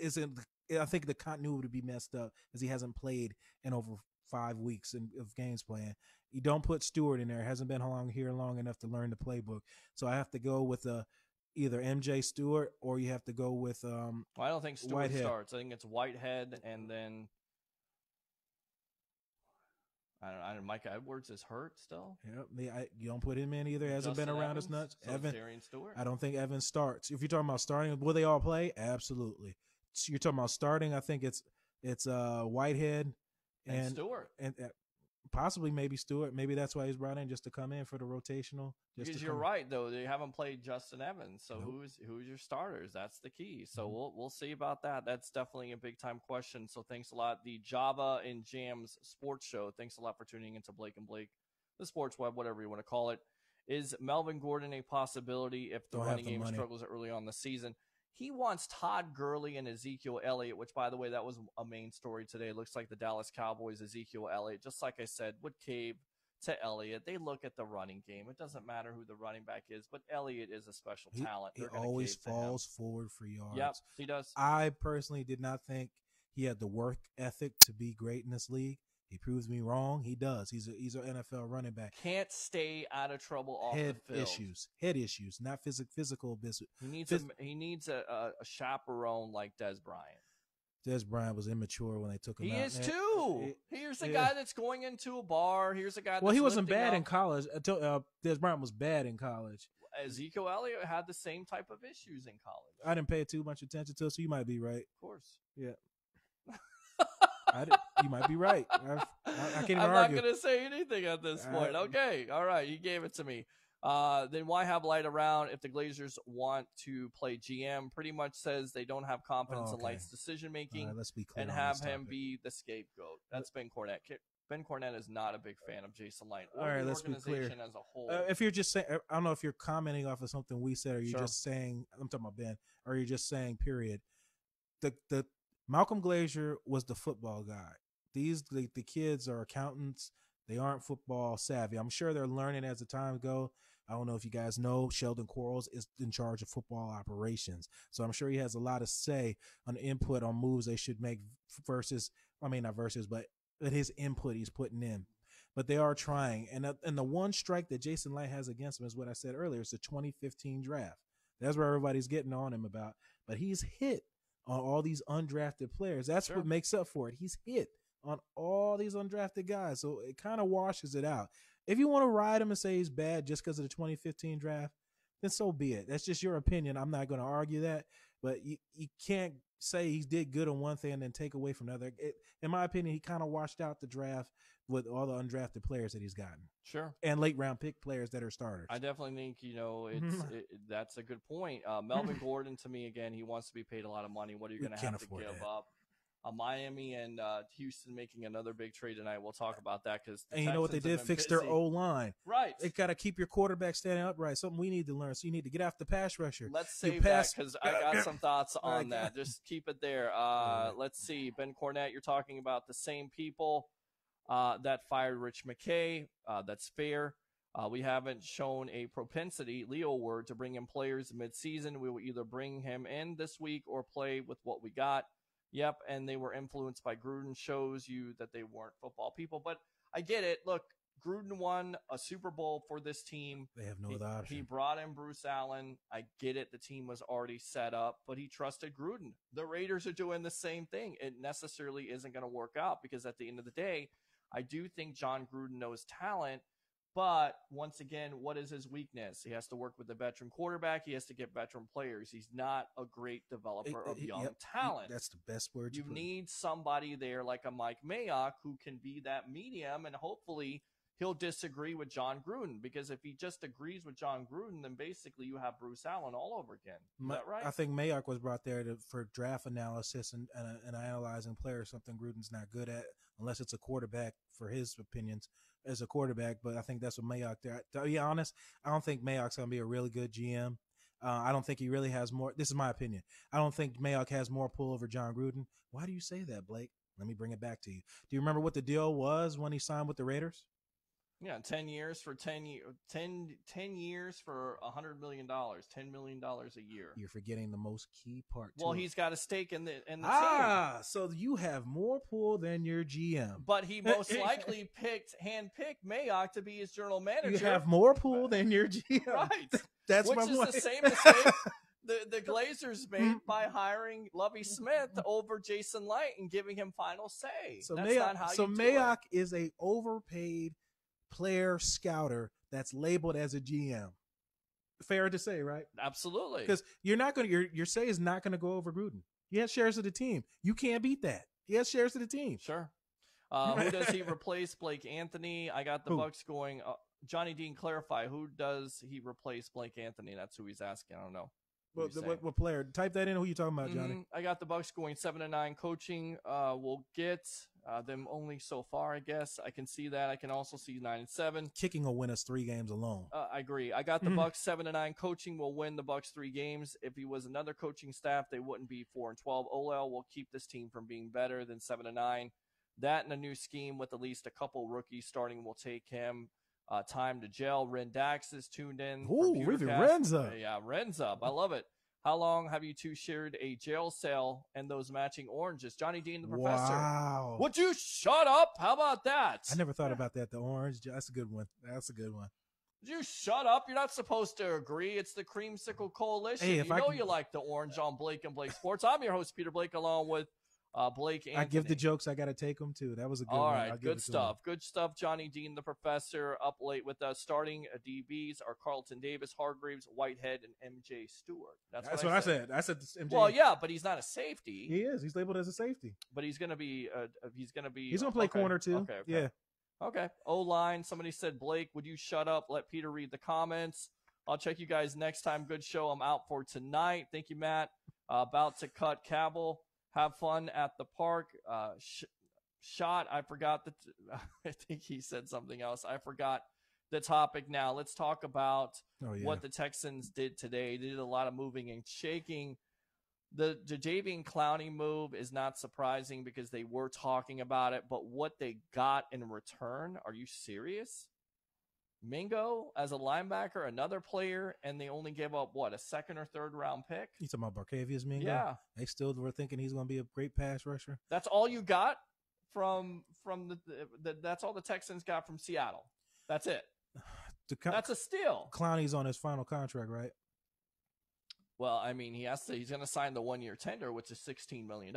Speaker 3: I think the continuity would be messed up because he hasn't played in over 5 weeks of games playing. You don't put Stewart in there. It hasn't been long enough to learn the playbook. So I have to go with either MJ Stewart or you have to go with
Speaker 2: Well, I don't think Stewart
Speaker 3: Whitehead.
Speaker 2: starts. I think it's Whitehead and then I don't know. Micah Edwards is hurt still.
Speaker 3: Yep. You don't put him in either. He hasn't
Speaker 2: Justin
Speaker 3: been around
Speaker 2: Evans,
Speaker 3: as much.
Speaker 2: so
Speaker 3: Evan,
Speaker 2: Darian Stewart.
Speaker 3: I don't think Evans starts. If you're talking about starting, will they all play? Absolutely. So you're talking about starting. I think it's Whitehead
Speaker 2: and Stewart,
Speaker 3: and possibly maybe Stewart. Maybe that's why he's brought in just to come in for the rotational.
Speaker 2: Because you're right, though they haven't played Justin Evans. So
Speaker 3: Nope.
Speaker 2: who's your starters? That's the key. So
Speaker 3: Mm-hmm.
Speaker 2: we'll see about that. That's definitely a big time question. So thanks a lot. The Java and Jams Sports Show. Thanks a lot for tuning into Blake and Blake, the Sports Web, whatever you want to call it. Is Melvin Gordon a possibility if the
Speaker 3: Don't have
Speaker 2: running
Speaker 3: the
Speaker 2: game
Speaker 3: money.
Speaker 2: struggles early on the season? He wants Todd Gurley and Ezekiel Elliott, which, by the way, that was a main story today. It looks like the Dallas Cowboys, Ezekiel Elliott, just like I said, would cave to Elliott. They look at the running game. It doesn't matter who the running back is, but Elliott is a special talent.
Speaker 3: He
Speaker 2: They're gonna
Speaker 3: always
Speaker 2: cave to him.
Speaker 3: falls forward for yards.
Speaker 2: Yep, he does.
Speaker 3: I personally did not think he had the work ethic to be great in this league. He proves me wrong. He does. He's an NFL running back.
Speaker 2: Can't stay out of trouble off
Speaker 3: Head
Speaker 2: the field.
Speaker 3: issues, not physical business.
Speaker 2: He needs a chaperone like Des Bryant.
Speaker 3: Des Bryant was immature when they took him
Speaker 2: He
Speaker 3: out.
Speaker 2: is too. Here's a
Speaker 3: yeah.
Speaker 2: guy that's going into a bar. Here's a guy.
Speaker 3: Well,
Speaker 2: that's
Speaker 3: he wasn't
Speaker 2: lifting
Speaker 3: bad
Speaker 2: up.
Speaker 3: in college. Des Bryant was bad in college.
Speaker 2: Ezekiel Elliott had the same type of issues in college.
Speaker 3: I didn't pay too much attention to it, so you might be right.
Speaker 2: Of course.
Speaker 3: Yeah. You might be right. I can't even
Speaker 2: I'm
Speaker 3: argue.
Speaker 2: not going to say anything at this point. Okay. All right. You gave it to me. Then why have Light around if the Glazers want to play GM? Pretty much says they don't have confidence in Light's decision making
Speaker 3: Let's be clear
Speaker 2: and
Speaker 3: on
Speaker 2: have
Speaker 3: this
Speaker 2: him
Speaker 3: topic.
Speaker 2: be the scapegoat. That's Ben Cornett. Ben Cornett is not a big fan of Jason Light or
Speaker 3: All right,
Speaker 2: the
Speaker 3: let's be clear.
Speaker 2: organization as a whole.
Speaker 3: If you're just saying, I don't know if you're commenting off of something we said, or you're
Speaker 2: Sure.
Speaker 3: just saying, I'm talking about Ben, or you're just saying, period. The Malcolm Glazier was the football guy. The kids are accountants. They aren't football savvy. I'm sure they're learning as the time goes. I don't know if you guys know, Sheldon Quarles is in charge of football operations. So I'm sure he has a lot to say on input on moves they should make but his input he's putting in. But they are trying. And the one strike that Jason Light has against him is what I said earlier. It's the 2015 draft. That's where everybody's getting on him about. But he's hit on all these undrafted players. That's what makes up for it. He's hit on all these undrafted guys. So it kind of washes it out. If you want to ride him and say he's bad just because of the 2015 draft, then so be it. That's just your opinion. I'm not going to argue that. But you can't say he did good on one thing and then take away from another. In my opinion, he kind of washed out the draft with all the undrafted players that he's gotten.
Speaker 2: Sure.
Speaker 3: And late round pick players that are starters.
Speaker 2: I definitely think, that's a good point. Melvin Gordon, to me, again, he wants to be paid a lot of money. What are you going to have to give up? Miami and Houston making another big trade tonight. We'll talk about that because
Speaker 3: you know what they did? Fix their O-line.
Speaker 2: Right.
Speaker 3: They got to keep your quarterback standing upright. Something we need to learn. So you need to get off the pass rusher.
Speaker 2: Let's save that because I got some thoughts on that. Just keep it there. Let's see. Ben Cornett, you're talking about the same people that fired Rich McKay. That's fair. We haven't shown a propensity, Leo word, to bring in players midseason. We will either bring him in this week or play with what we got. Yep, and they were influenced by Gruden. Shows you that they weren't football people. But I get it. Look, Gruden won a Super Bowl for this team.
Speaker 3: They have no other option.
Speaker 2: He brought in Bruce Allen. I get it. The team was already set up, but he trusted Gruden. The Raiders are doing the same thing. It necessarily isn't going to work out because at the end of the day, I do think John Gruden knows talent. But once again, what is his weakness? He has to work with a veteran quarterback. He has to get veteran players. He's not a great developer of young talent.
Speaker 3: That's the best word.
Speaker 2: You need somebody there like a Mike Mayock who can be that medium, and hopefully he'll disagree with John Gruden, because if he just agrees with John Gruden, then basically you have Bruce Allen all over again. Is that right?
Speaker 3: I think Mayock was brought there for draft analysis and analyzing players, something Gruden's not good at unless it's a quarterback, for his opinions as a quarterback. But I think that's what Mayock there. To be honest, I don't think Mayock's going to be a really good GM. I don't think he really has more. This is my opinion. I don't think Mayock has more pull over John Gruden. Why do you say that, Blake? Let me bring it back to you. Do you remember what the deal was when he signed with the Raiders?
Speaker 2: Yeah, 10 years for 10 years for $100 million, $10 million a year.
Speaker 3: You're forgetting the most key part.
Speaker 2: Well, he's got a stake in the team.
Speaker 3: So you have more pull than your GM.
Speaker 2: But he most likely handpicked Mayock to be his general manager.
Speaker 3: You have more pull than your GM.
Speaker 2: Right.
Speaker 3: That's
Speaker 2: Which
Speaker 3: my
Speaker 2: is
Speaker 3: point.
Speaker 2: the same mistake the Glazers made by hiring Lovie Smith over Jason Light and giving him final say.
Speaker 3: So
Speaker 2: That's not how you do
Speaker 3: Mayock
Speaker 2: it.
Speaker 3: is a overpaid player scouter that's labeled as a GM. Fair to say, right?
Speaker 2: Absolutely.
Speaker 3: Because you're not going to your say is not going to go over Gruden. He has shares of the team. You can't beat that. He has shares of the team.
Speaker 2: Sure. Who does he replace? Blake Anthony. I got the Bucks going. Johnny Dean, clarify. Who does he replace Blake Anthony? That's who he's asking. I don't know.
Speaker 3: What player? Type that in. Who you talking about, Johnny?
Speaker 2: I got the Bucks going 7-9 coaching. We'll get them only so far, I guess. I can see that. I can also see 9-7.
Speaker 3: Kicking will win us 3 games alone.
Speaker 2: I agree. I got the Bucks 7-9 coaching. Will win the Bucks 3 games. If he was another coaching staff, they wouldn't be 4-12. Olel will keep this team from being better than 7-9. That and a new scheme with at least a couple rookies starting will take him time to gel. Ren Dax is tuned in.
Speaker 3: Ooh, Ren's up.
Speaker 2: Yeah, Ren's up. I love it. How long have you two shared a jail cell and those matching oranges? Johnny Dean, the professor.
Speaker 3: Wow.
Speaker 2: Would you shut up? How about that?
Speaker 3: I never thought about that. The orange. That's a good one. That's a good one.
Speaker 2: Would you shut up? You're not supposed to agree. It's the Creamsicle Coalition.
Speaker 3: Hey,
Speaker 2: you like the orange on Blake and Blake Sports. I'm your host, Peter Blake, along with Blake Anthony.
Speaker 3: I give the jokes. I got to take them too. That was a good one.
Speaker 2: All right, good stuff. Good stuff. Johnny Dean, the professor, up late with us. Starting DBs are Carlton Davis, Hargreaves, Whitehead, and MJ Stewart. That's what I said.
Speaker 3: I said MJ.
Speaker 2: Well, yeah, but he's not a safety.
Speaker 3: He is. He's labeled as a safety.
Speaker 2: But he's gonna be. He's gonna
Speaker 3: play corner too.
Speaker 2: Okay.
Speaker 3: Yeah.
Speaker 2: Okay. O-line. Somebody said, Blake, would you shut up? Let Peter read the comments. I'll check you guys next time. Good show. I'm out for tonight. Thank you, Matt. About to cut Cabell. Have fun at the park. Shot. I forgot I think he said something else. I forgot the topic now. Let's talk about what the Texans did today. They did a lot of moving and shaking. The Jadeveon Clowney move is not surprising because they were talking about it, but what they got in return, are you serious? Mingo as a linebacker, another player, and they only gave up, what, a 2nd or 3rd round pick?
Speaker 3: You talking about Barkevius Mingo?
Speaker 2: Yeah.
Speaker 3: They still were thinking he's going to be a great pass rusher?
Speaker 2: That's all you got from that's all the Texans got from Seattle. That's it. That's a steal.
Speaker 3: Clowney's on his final contract, right?
Speaker 2: Well, I mean, he's going to sign the 1-year tender, which is $16 million.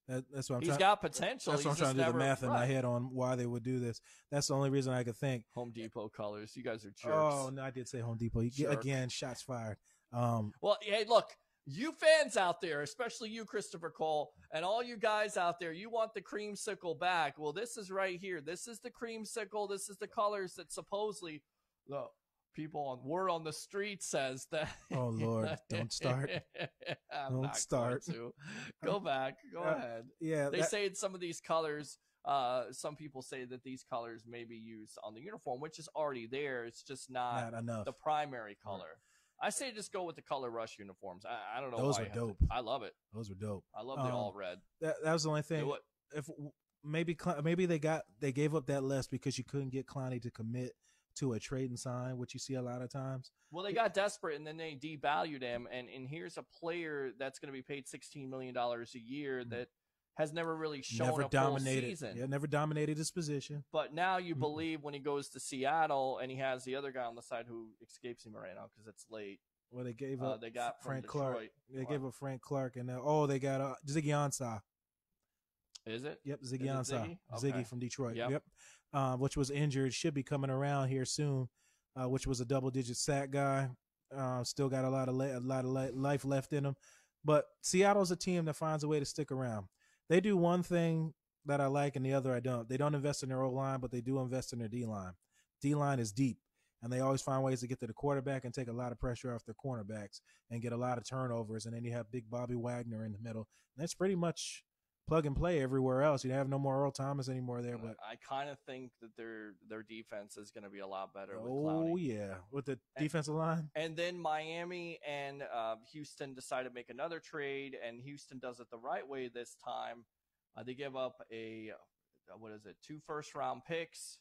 Speaker 3: That's what
Speaker 2: He's got potential.
Speaker 3: That's what I'm trying to do the math in my head on why they would do this. That's the only reason I could think.
Speaker 2: Home Depot colors. You guys are jerks.
Speaker 3: Oh, no, I did say Home Depot. Again, shots fired.
Speaker 2: Well, hey, look, you fans out there, especially you, Christopher Cole, and all you guys out there, you want the creamsicle back. Well, this is right here. This is the creamsicle. This is the colors that supposedly the people on word on the street says that.
Speaker 3: Oh Lord, don't start. Don't start.
Speaker 2: Go back. Go ahead.
Speaker 3: Yeah.
Speaker 2: They say some of these colors, some people say that these colors may be used on the uniform, which is already there. It's just not
Speaker 3: enough.
Speaker 2: The primary color. I say just go with the color rush uniforms. I don't know.
Speaker 3: Those are dope.
Speaker 2: I love it.
Speaker 3: Those were dope.
Speaker 2: I love the all red.
Speaker 3: That was the only thing. If maybe they gave up that list because you couldn't get Clowney to commit to a trade and sign, which you see a lot of times.
Speaker 2: Well, they got desperate and then they devalued him. And here's a player that's going to be paid $16 million a year that has never really shown
Speaker 3: Never
Speaker 2: a
Speaker 3: dominated.
Speaker 2: full season.
Speaker 3: Yeah, never dominated his position.
Speaker 2: But now you believe when he goes to Seattle and he has the other guy on the side who escapes me right now because it's late.
Speaker 3: Well, they gave up.
Speaker 2: They got
Speaker 3: Frank
Speaker 2: from
Speaker 3: Clark.
Speaker 2: Detroit.
Speaker 3: They gave up Frank Clark, and they got Ziggy Ansah.
Speaker 2: Is it?
Speaker 3: Yep, Ziggy
Speaker 2: Is it
Speaker 3: Ansah.
Speaker 2: Ziggy? Okay.
Speaker 3: Ziggy from Detroit.
Speaker 2: Yep.
Speaker 3: Which was injured, should be coming around here soon. Which was a double-digit sack guy. Still got a lot of life left in him. But Seattle's a team that finds a way to stick around. They do one thing that I like and the other I don't. They don't invest in their O-line, but they do invest in their D-line. D-line is deep, and they always find ways to get to the quarterback and take a lot of pressure off their cornerbacks and get a lot of turnovers. And then you have big Bobby Wagner in the middle. And that's pretty much plug and play everywhere else. You have no more Earl Thomas anymore there. But
Speaker 2: I kind of think that their defense is going to be a lot better with
Speaker 3: Oh,
Speaker 2: Clowney.
Speaker 3: yeah, with the defensive line.
Speaker 2: And then Miami and Houston decided to make another trade, and Houston does it the right way this time. They give up two first-round picks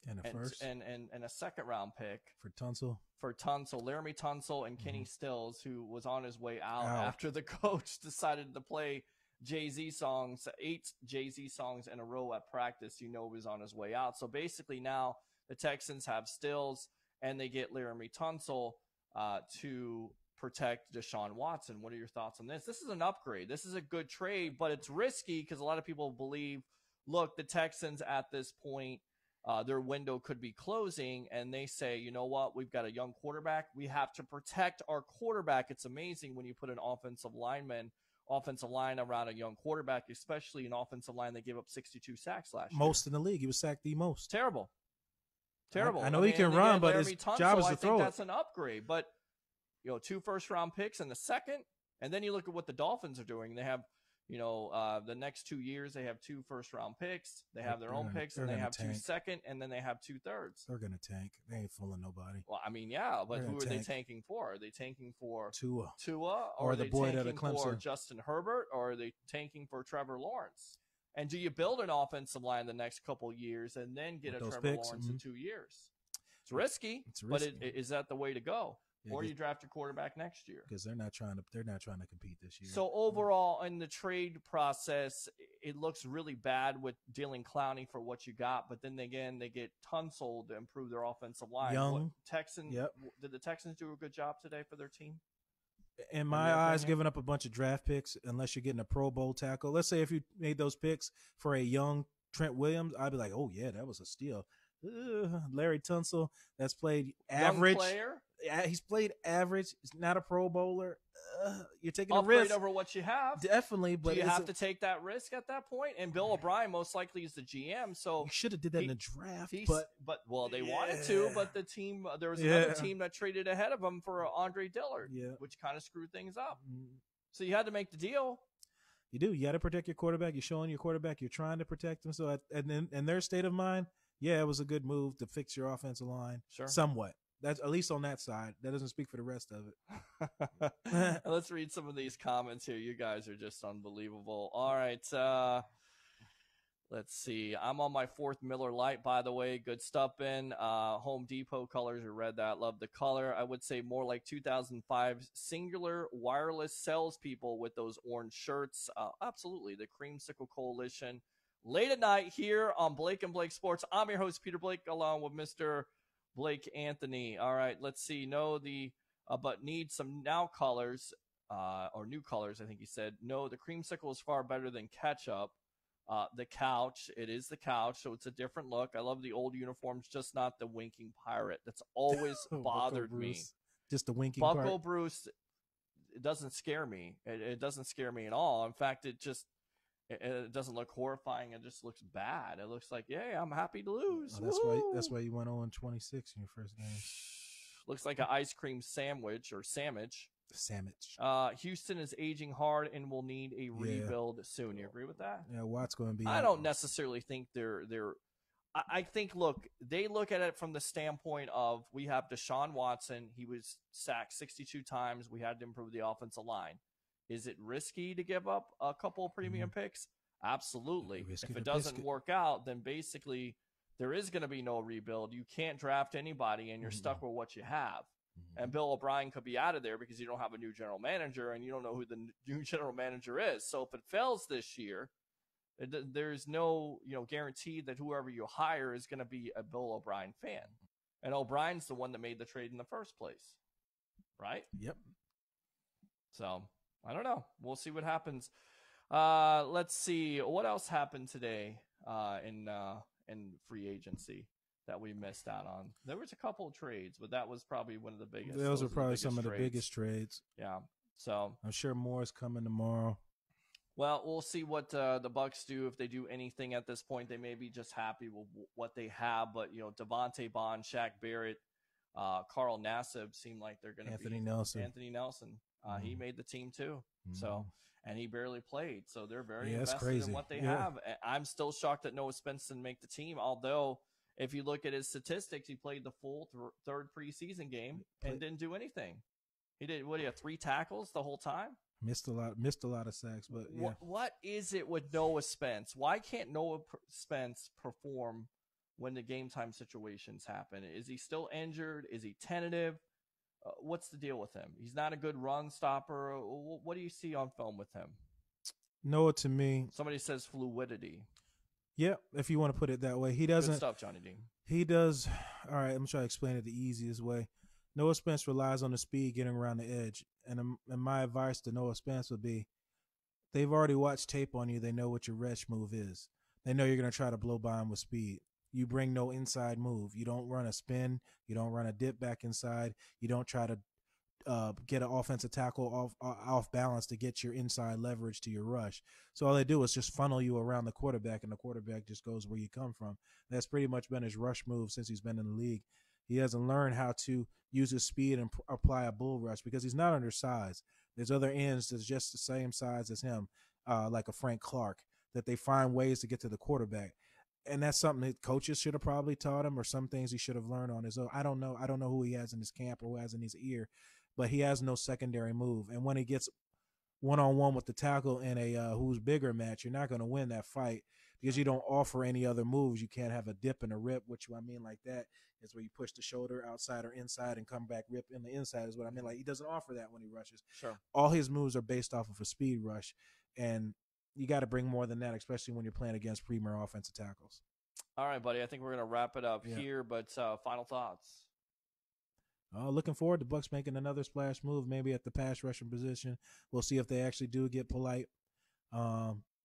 Speaker 3: And a first
Speaker 2: and a second-round pick
Speaker 3: for Tunsil.
Speaker 2: for Tunsil, Laramie Tunsil, and Kenny Stills, who was on his way out
Speaker 3: Out.
Speaker 2: after the coach decided to play Jay-Z songs, 8 Jay-Z songs in a row at practice. He was on his way out. So basically now the Texans have Stills, and they get Laramie Tunsil to protect Deshaun Watson. What are your thoughts on this? This is an upgrade. This is a good trade, but it's risky because a lot of people believe, look, the Texans at this point, their window could be closing, and they say, you know what, we've got a young quarterback. We have to protect our quarterback. It's amazing when you put an offensive line around a young quarterback, especially an offensive line that gave up 62 sacks last year.
Speaker 3: Most in the league. He was sacked the most.
Speaker 2: Terrible.
Speaker 3: I know he can run, but his job is to throw it.
Speaker 2: I think that's an upgrade. But 2 first-round picks in the second, and then you look at what the Dolphins are doing. They have, the next 2 years, they have 2 first-round picks. They have their own picks, and they have 2 second, and then they have 2 thirds.
Speaker 3: They're going to tank. They ain't fooling nobody.
Speaker 2: Well, I mean, yeah, but
Speaker 3: They're
Speaker 2: who are
Speaker 3: gonna
Speaker 2: they
Speaker 3: tank.
Speaker 2: tanking for? Are they tanking for
Speaker 3: Tua.
Speaker 2: Or
Speaker 3: Or
Speaker 2: are
Speaker 3: the
Speaker 2: they
Speaker 3: boy out of
Speaker 2: tanking for
Speaker 3: Clemson.
Speaker 2: Justin Herbert, or are they tanking for Trevor Lawrence? And do you build an offensive line the next couple years and then get
Speaker 3: With
Speaker 2: a
Speaker 3: those
Speaker 2: Trevor
Speaker 3: picks?
Speaker 2: Lawrence in 2 years? It's risky,
Speaker 3: It's risky.
Speaker 2: but is that the way to go?
Speaker 3: Yeah,
Speaker 2: Or you draft a quarterback next year?
Speaker 3: Because they're not trying to compete this year.
Speaker 2: So overall, in the trade process, it looks really bad with dealing Clowney for what you got. But then again, they get Tunsil to improve their offensive line.
Speaker 3: Young.
Speaker 2: Did the Texans do a good job today for their team?
Speaker 3: in my eyes, giving up a bunch of draft picks unless you're getting a Pro Bowl tackle. Let's say if you made those picks for a young Trent Williams, I'd be like, oh yeah, that was a steal. Larry Tunsil, that's played average.
Speaker 2: Young player.
Speaker 3: He's played average. He's not a Pro Bowler. You're taking a
Speaker 2: Upgrade
Speaker 3: risk
Speaker 2: over what you have.
Speaker 3: Definitely, but
Speaker 2: do you have to take that risk at that point? And Bill O'Brien most likely is the GM, so
Speaker 3: you should have did that in the draft.
Speaker 2: But they wanted to. But the team, there was another team that traded ahead of him for Andre Dillard, which kind of screwed things up. So you had to make the deal.
Speaker 3: You do. You got to protect your quarterback. You're showing your quarterback you're trying to protect him. So, in their state of mind, yeah, it was a good move to fix your offensive line somewhat. That's at least on that side. That doesn't speak for the rest of
Speaker 2: it. Let's read some of these comments here. You guys are just unbelievable. All right. Let's see. I'm on my 4th Miller Lite, by the way. Good stuff in. Home Depot colors. You read that. Love the color. I would say more like 2005 Singular Wireless salespeople with those orange shirts. Absolutely. The Creamsicle Coalition. Late at night here on Blake and Blake Sports. I'm your host, Peter Blake, along with Mr. Blake Anthony. All right, let's see. No, but need some now colors, or new colors, I think he said. No, the Creamsicle is far better than ketchup. The couch, it is the couch, so it's a different look. I love the old uniforms, just not the winking pirate. That's always bothered me.
Speaker 3: Just the winking
Speaker 2: Bucko
Speaker 3: part.
Speaker 2: Bruce, it doesn't scare me. It doesn't scare me at all. In fact, it doesn't look horrifying. It just looks bad. It looks like, yeah, I'm happy to lose.
Speaker 3: Oh, that's why you went 0-26 in your first game.
Speaker 2: Looks like an ice cream sandwich or sandwich.
Speaker 3: Sandwich.
Speaker 2: Houston is aging hard and will need a rebuild soon. You agree with that?
Speaker 3: Yeah, Watt's going to be.
Speaker 2: I don't necessarily think they're. I think, look, they look at it from the standpoint of we have Deshaun Watson. He was sacked 62 times. We had to improve the offensive line. Is it risky to give up a couple of premium picks? Absolutely. If it doesn't work out, then basically there is going to be no rebuild. You can't draft anybody, and you're stuck with what you have. And Bill O'Brien could be out of there because you don't have a new general manager and you don't know who the new general manager is. So if it fails this year, there's no guarantee that whoever you hire is going to be a Bill O'Brien fan. And O'Brien's the one that made the trade in the first place, right?
Speaker 3: Yep.
Speaker 2: So I don't know. We'll see what happens. Let's see what else happened today in free agency that we missed out on. There was a couple of trades, but that was probably one of the biggest.
Speaker 3: Those are probably some of the biggest trades.
Speaker 2: Yeah. So
Speaker 3: I'm sure more is coming tomorrow.
Speaker 2: Well, we'll see what the Bucks do. If they do anything at this point, they may be just happy with what they have. But Devontae Bond, Shaq Barrett, Carl Nassib seem like they're going to be
Speaker 3: Anthony Nelson.
Speaker 2: He made the team too. So, and he barely played. So they're very
Speaker 3: invested
Speaker 2: in what they have. I'm still shocked that Noah Spence didn't make the team. Although, if you look at his statistics, he played the full third preseason game and didn't do anything. He did 3 tackles the whole time?
Speaker 3: Missed a lot of sacks, but yeah.
Speaker 2: What is it with Noah Spence? Why can't Noah Spence perform when the game time situations happen? Is he still injured? Is he tentative? What's the deal with him? He's not a good run stopper. What do you see on film with him?
Speaker 3: Noah, to me,
Speaker 2: somebody says fluidity.
Speaker 3: Yeah, if you want to put it that way. He doesn't.
Speaker 2: Good stuff, Johnny Dean.
Speaker 3: He does. All right, I'm trying to explain it the easiest way. Noah Spence relies on the speed getting around the edge. And my advice to Noah Spence would be, they've already watched tape on you. They know what your rush move is. They know you're going to try to blow by him with speed. You bring no inside move. You don't run a spin. You don't run a dip back inside. You don't try to get an offensive tackle off balance to get your inside leverage to your rush. So all they do is just funnel you around the quarterback, and the quarterback just goes where you come from. That's pretty much been his rush move since he's been in the league. He hasn't learned how to use his speed and apply a bull rush because he's not undersized. There's other ends that's just the same size as him, like a Frank Clark, that they find ways to get to the quarterback. And that's something that coaches should have probably taught him, or some things he should have learned on his own. I don't know who he has in his camp or who has in his ear, but he has no secondary move. And when he gets one-on-one with the tackle in a who's bigger match, you're not going to win that fight because you don't offer any other moves. You can't have a dip and a rip, which I mean like that is where you push the shoulder outside or inside and come back rip in the inside is what I mean. Like, he doesn't offer that when he rushes.
Speaker 2: Sure.
Speaker 3: All his moves are based off of a speed rush, and you got to bring more than that, especially when you're playing against premier offensive tackles.
Speaker 2: All right, buddy. I think we're going to wrap it up here, but final thoughts.
Speaker 3: Looking forward to Bucks making another splash move, maybe at the pass rushing position. We'll see if they actually do get polite.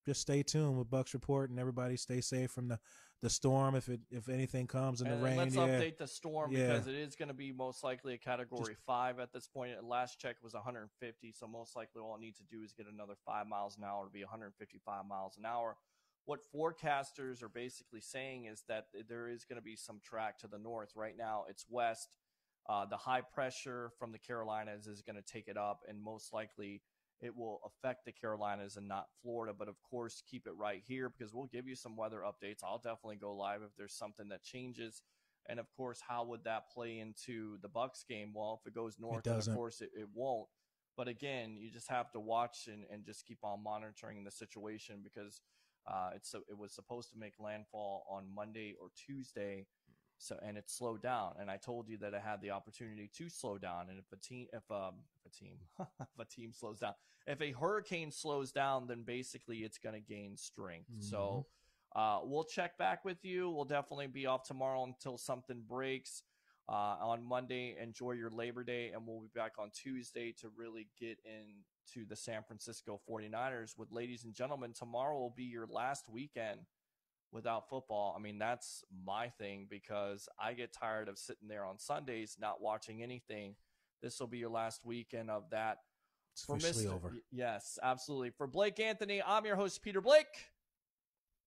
Speaker 3: Just stay tuned with Bucks Report, and everybody stay safe from the storm if anything comes in the rain.
Speaker 2: Let's update the storm because it is going to be most likely a Category 5 at this point. Last check was 150, so most likely all I need to do is get another 5 miles an hour to be 155 miles an hour. What forecasters are basically saying is that there is going to be some track to the north. Right now, it's west. The high pressure from the Carolinas is going to take it up, and most likely it will affect the Carolinas and not Florida. But, of course, keep it right here because we'll give you some weather updates. I'll definitely go live if there's something that changes. And, of course, how would that play into the Bucks game? Well, if it goes north, then, of course, it won't. But, again, you just have to watch and just keep on monitoring the situation because it was supposed to make landfall on Monday or Tuesday. And it slowed down, and I told you that I had the opportunity to slow down. And if a team slows down, if a hurricane slows down, then basically it's going to gain strength. Mm-hmm. So we'll check back with you. We'll definitely be off tomorrow until something breaks. On Monday, enjoy your Labor Day, and we'll be back on Tuesday to really get into the San Francisco 49ers. With, ladies and gentlemen, tomorrow will be your last weekend without football. I mean, that's my thing because I get tired of sitting there on Sundays not watching anything. This will be your last weekend of that.
Speaker 3: It's officially over.
Speaker 2: Yes, absolutely. For Blake Anthony, I'm your host, Peter Blake,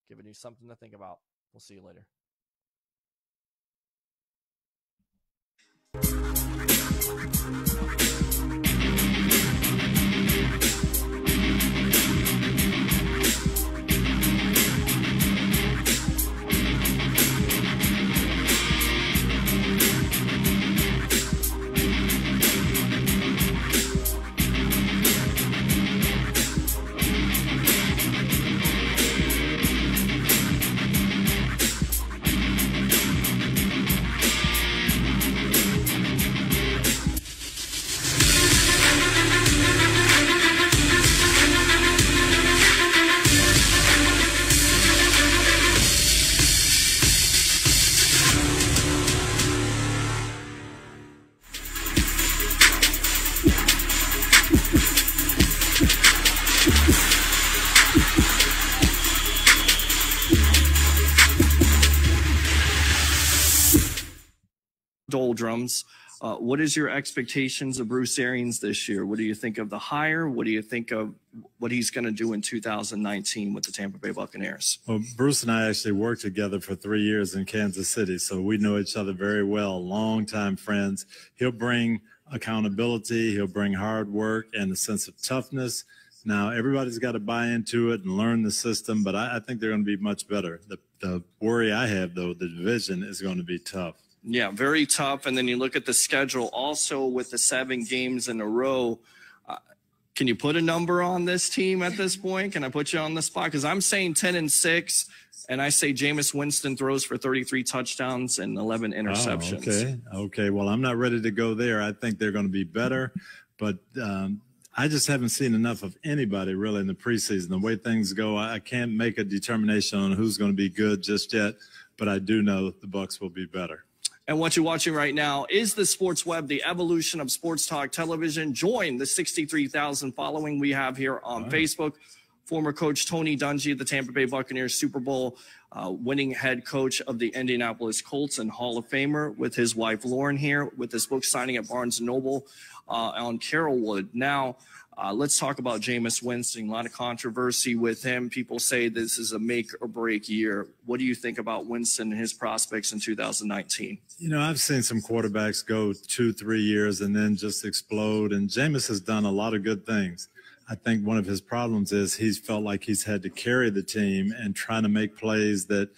Speaker 2: giving you something to think about. We'll see you later.
Speaker 4: doldrums. What is your expectations of Bruce Arians this year? What do you think of the hire? What do you think of what he's going to do in 2019 with the Tampa Bay Buccaneers?
Speaker 5: Well, Bruce and I actually worked together for 3 years in Kansas City, so we know each other very well, longtime friends. He'll bring accountability, he'll bring hard work and a sense of toughness. Now, everybody's got to buy into it and learn the system, but I think they're going to be much better. The worry I have, though, the division is going to be tough.
Speaker 4: Yeah, very tough. And then you look at the schedule also with the 7 games in a row. Can you put a number on this team at this point? Can I put you on the spot? Because I'm saying 10-6, and I say Jameis Winston throws for 33 touchdowns and 11 interceptions.
Speaker 5: Oh, okay. Well, I'm not ready to go there. I think they're going to be better, but I just haven't seen enough of anybody really in the preseason. The way things go, I can't make a determination on who's going to be good just yet, but I do know the Bucs will be better.
Speaker 4: And what you're watching right now is the Sports Web, the evolution of sports talk television. Join the 63,000 following we have here on Facebook. Former coach Tony Dungy of the Tampa Bay Buccaneers, Super Bowl winning head coach of the Indianapolis Colts and Hall of Famer, with his wife Lauren here, with his book signing at Barnes & Noble on Carrollwood. Now, let's talk about Jameis Winston. A lot of controversy with him. People say this is a make or break year. What do you think about Winston and his prospects in 2019?
Speaker 5: You know, I've seen some quarterbacks go 2-3 years and then just explode. And Jameis has done a lot of good things. I think one of his problems is he's felt like he's had to carry the team and trying to make plays that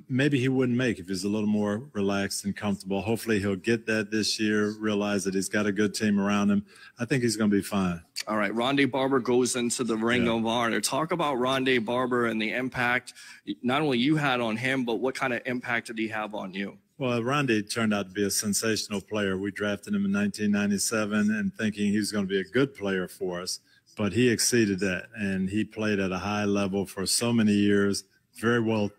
Speaker 5: maybe he wouldn't make if he's a little more relaxed and comfortable. Hopefully he'll get that this year, realize that he's got a good team around him. I think he's going to be fine.
Speaker 4: All right, Rondé Barber goes into the Ring of Honor. Talk about Rondé Barber and the impact not only you had on him, but what kind of impact did he have on you?
Speaker 5: Well, Rondé turned out to be a sensational player. We drafted him in 1997 and thinking he was going to be a good player for us, but he exceeded that, and he played at a high level for so many years, very well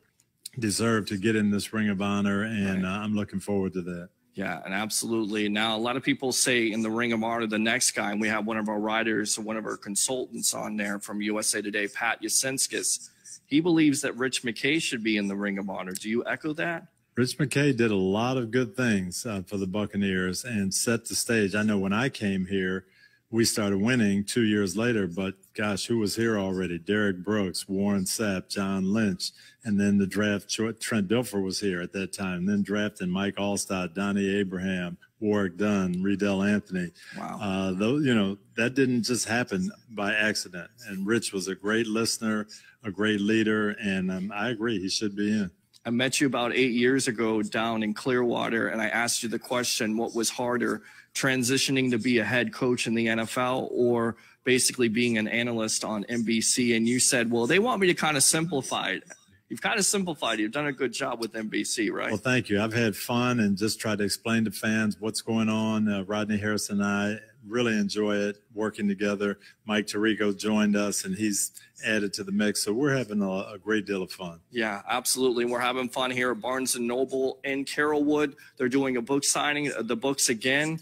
Speaker 5: deserved to get in this Ring of Honor, and I'm looking forward to that.
Speaker 4: Yeah, and absolutely. Now, a lot of people say in the Ring of Honor, the next guy, and we have one of our writers, one of our consultants on there from USA Today, Pat Yasinskis. He believes that Rich McKay should be in the Ring of Honor. Do you echo that?
Speaker 5: Rich McKay did a lot of good things for the Buccaneers and set the stage. I know when I came here, we started winning 2 years later, but gosh, who was here already? Derek Brooks, Warren Sapp, John Lynch, and then the draft, Trent Dilfer was here at that time, and then drafting Mike Allstott, Donnie Abraham, Warwick Dunn, Riedel Anthony.
Speaker 4: Wow.
Speaker 5: Those, you know, that didn't just happen by accident. And Rich was a great listener, a great leader, and I agree, he should be in.
Speaker 4: I met you about 8 years ago down in Clearwater, and I asked you the question, what was harder, transitioning to be a head coach in the NFL or basically being an analyst on NBC? And you said, well, they want me to kind of simplify it. You've kind of simplified it. You've done a good job with NBC, right?
Speaker 5: Well, thank you. I've had fun and just tried to explain to fans what's going on. Rodney Harris and I really enjoy it, working together. Mike Tirico joined us, and he's added to the mix. So we're having a great deal of fun.
Speaker 4: Yeah, absolutely. We're having fun here at Barnes & Noble in Carrollwood. They're doing a book signing. The books, again,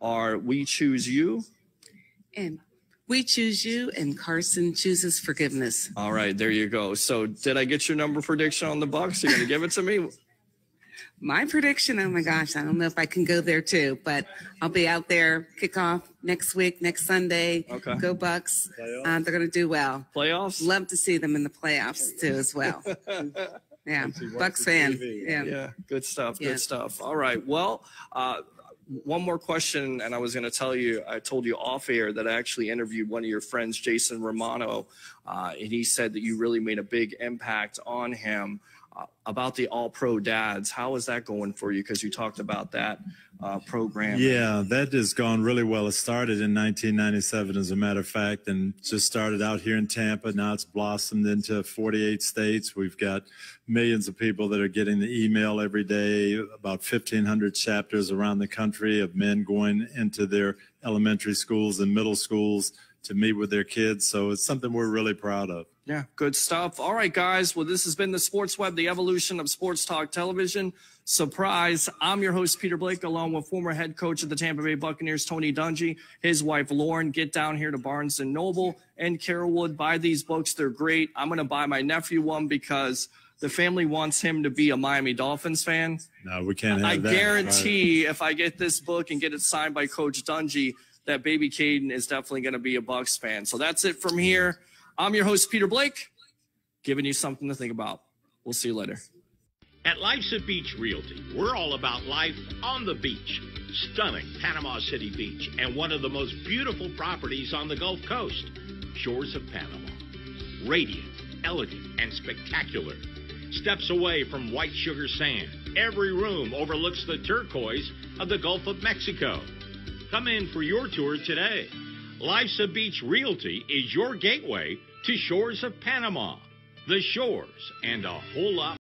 Speaker 4: are We Choose You.
Speaker 6: And We Choose You, and Carson Chooses Forgiveness.
Speaker 4: All right, there you go. So did I get your number prediction on the Bucs? You're going to give it to me?
Speaker 6: My prediction, oh my gosh, I don't know if I can go there too, but I'll be out there, kickoff next week, next Sunday.
Speaker 4: Okay.
Speaker 6: Go Bucs. They're going to do well.
Speaker 4: Playoffs?
Speaker 6: Love to see them in the playoffs too as well. Yeah, Bucs fan.
Speaker 4: Yeah, good stuff,
Speaker 6: Yeah.
Speaker 4: good stuff. All right, well, one more question, and I was going to tell you, I told you off air that I actually interviewed one of your friends, Jason Romano, and he said that you really made a big impact on him. About the All-Pro Dads, how is that going for you? Because you talked about that program.
Speaker 5: Yeah, that has gone really well. It started in 1997, as a matter of fact, and just started out here in Tampa. Now it's blossomed into 48 states. We've got millions of people that are getting the email every day, about 1,500 chapters around the country of men going into their elementary schools and middle schools to meet with their kids. So it's something we're really proud of.
Speaker 4: Yeah, good stuff. All right, guys. Well, this has been the Sports Web, the evolution of sports talk television. Surprise. I'm your host, Peter Blake, along with former head coach of the Tampa Bay Buccaneers, Tony Dungy, his wife, Lauren. Get down here to Barnes & Noble and Carrollwood. Buy these books. They're great. I'm going to buy my nephew one because the family wants him to be a Miami Dolphins fan.
Speaker 5: No, we can't have
Speaker 4: I
Speaker 5: that.
Speaker 4: guarantee if I get this book and get it signed by Coach Dungy, that baby Caden is definitely going to be a Bucs fan. So that's it from here. I'm your host, Peter Blake, giving you something to think about. We'll see you later.
Speaker 1: At Life's a Beach Realty, we're all about life on the beach. Stunning Panama City Beach and one of the most beautiful properties on the Gulf Coast, Shores of Panama. Radiant, elegant, and spectacular. Steps away from white sugar sand, every room overlooks the turquoise of the Gulf of Mexico. Come in for your tour today. Life's a Beach Realty is your gateway to Shores of Panama, the shores, and a whole lot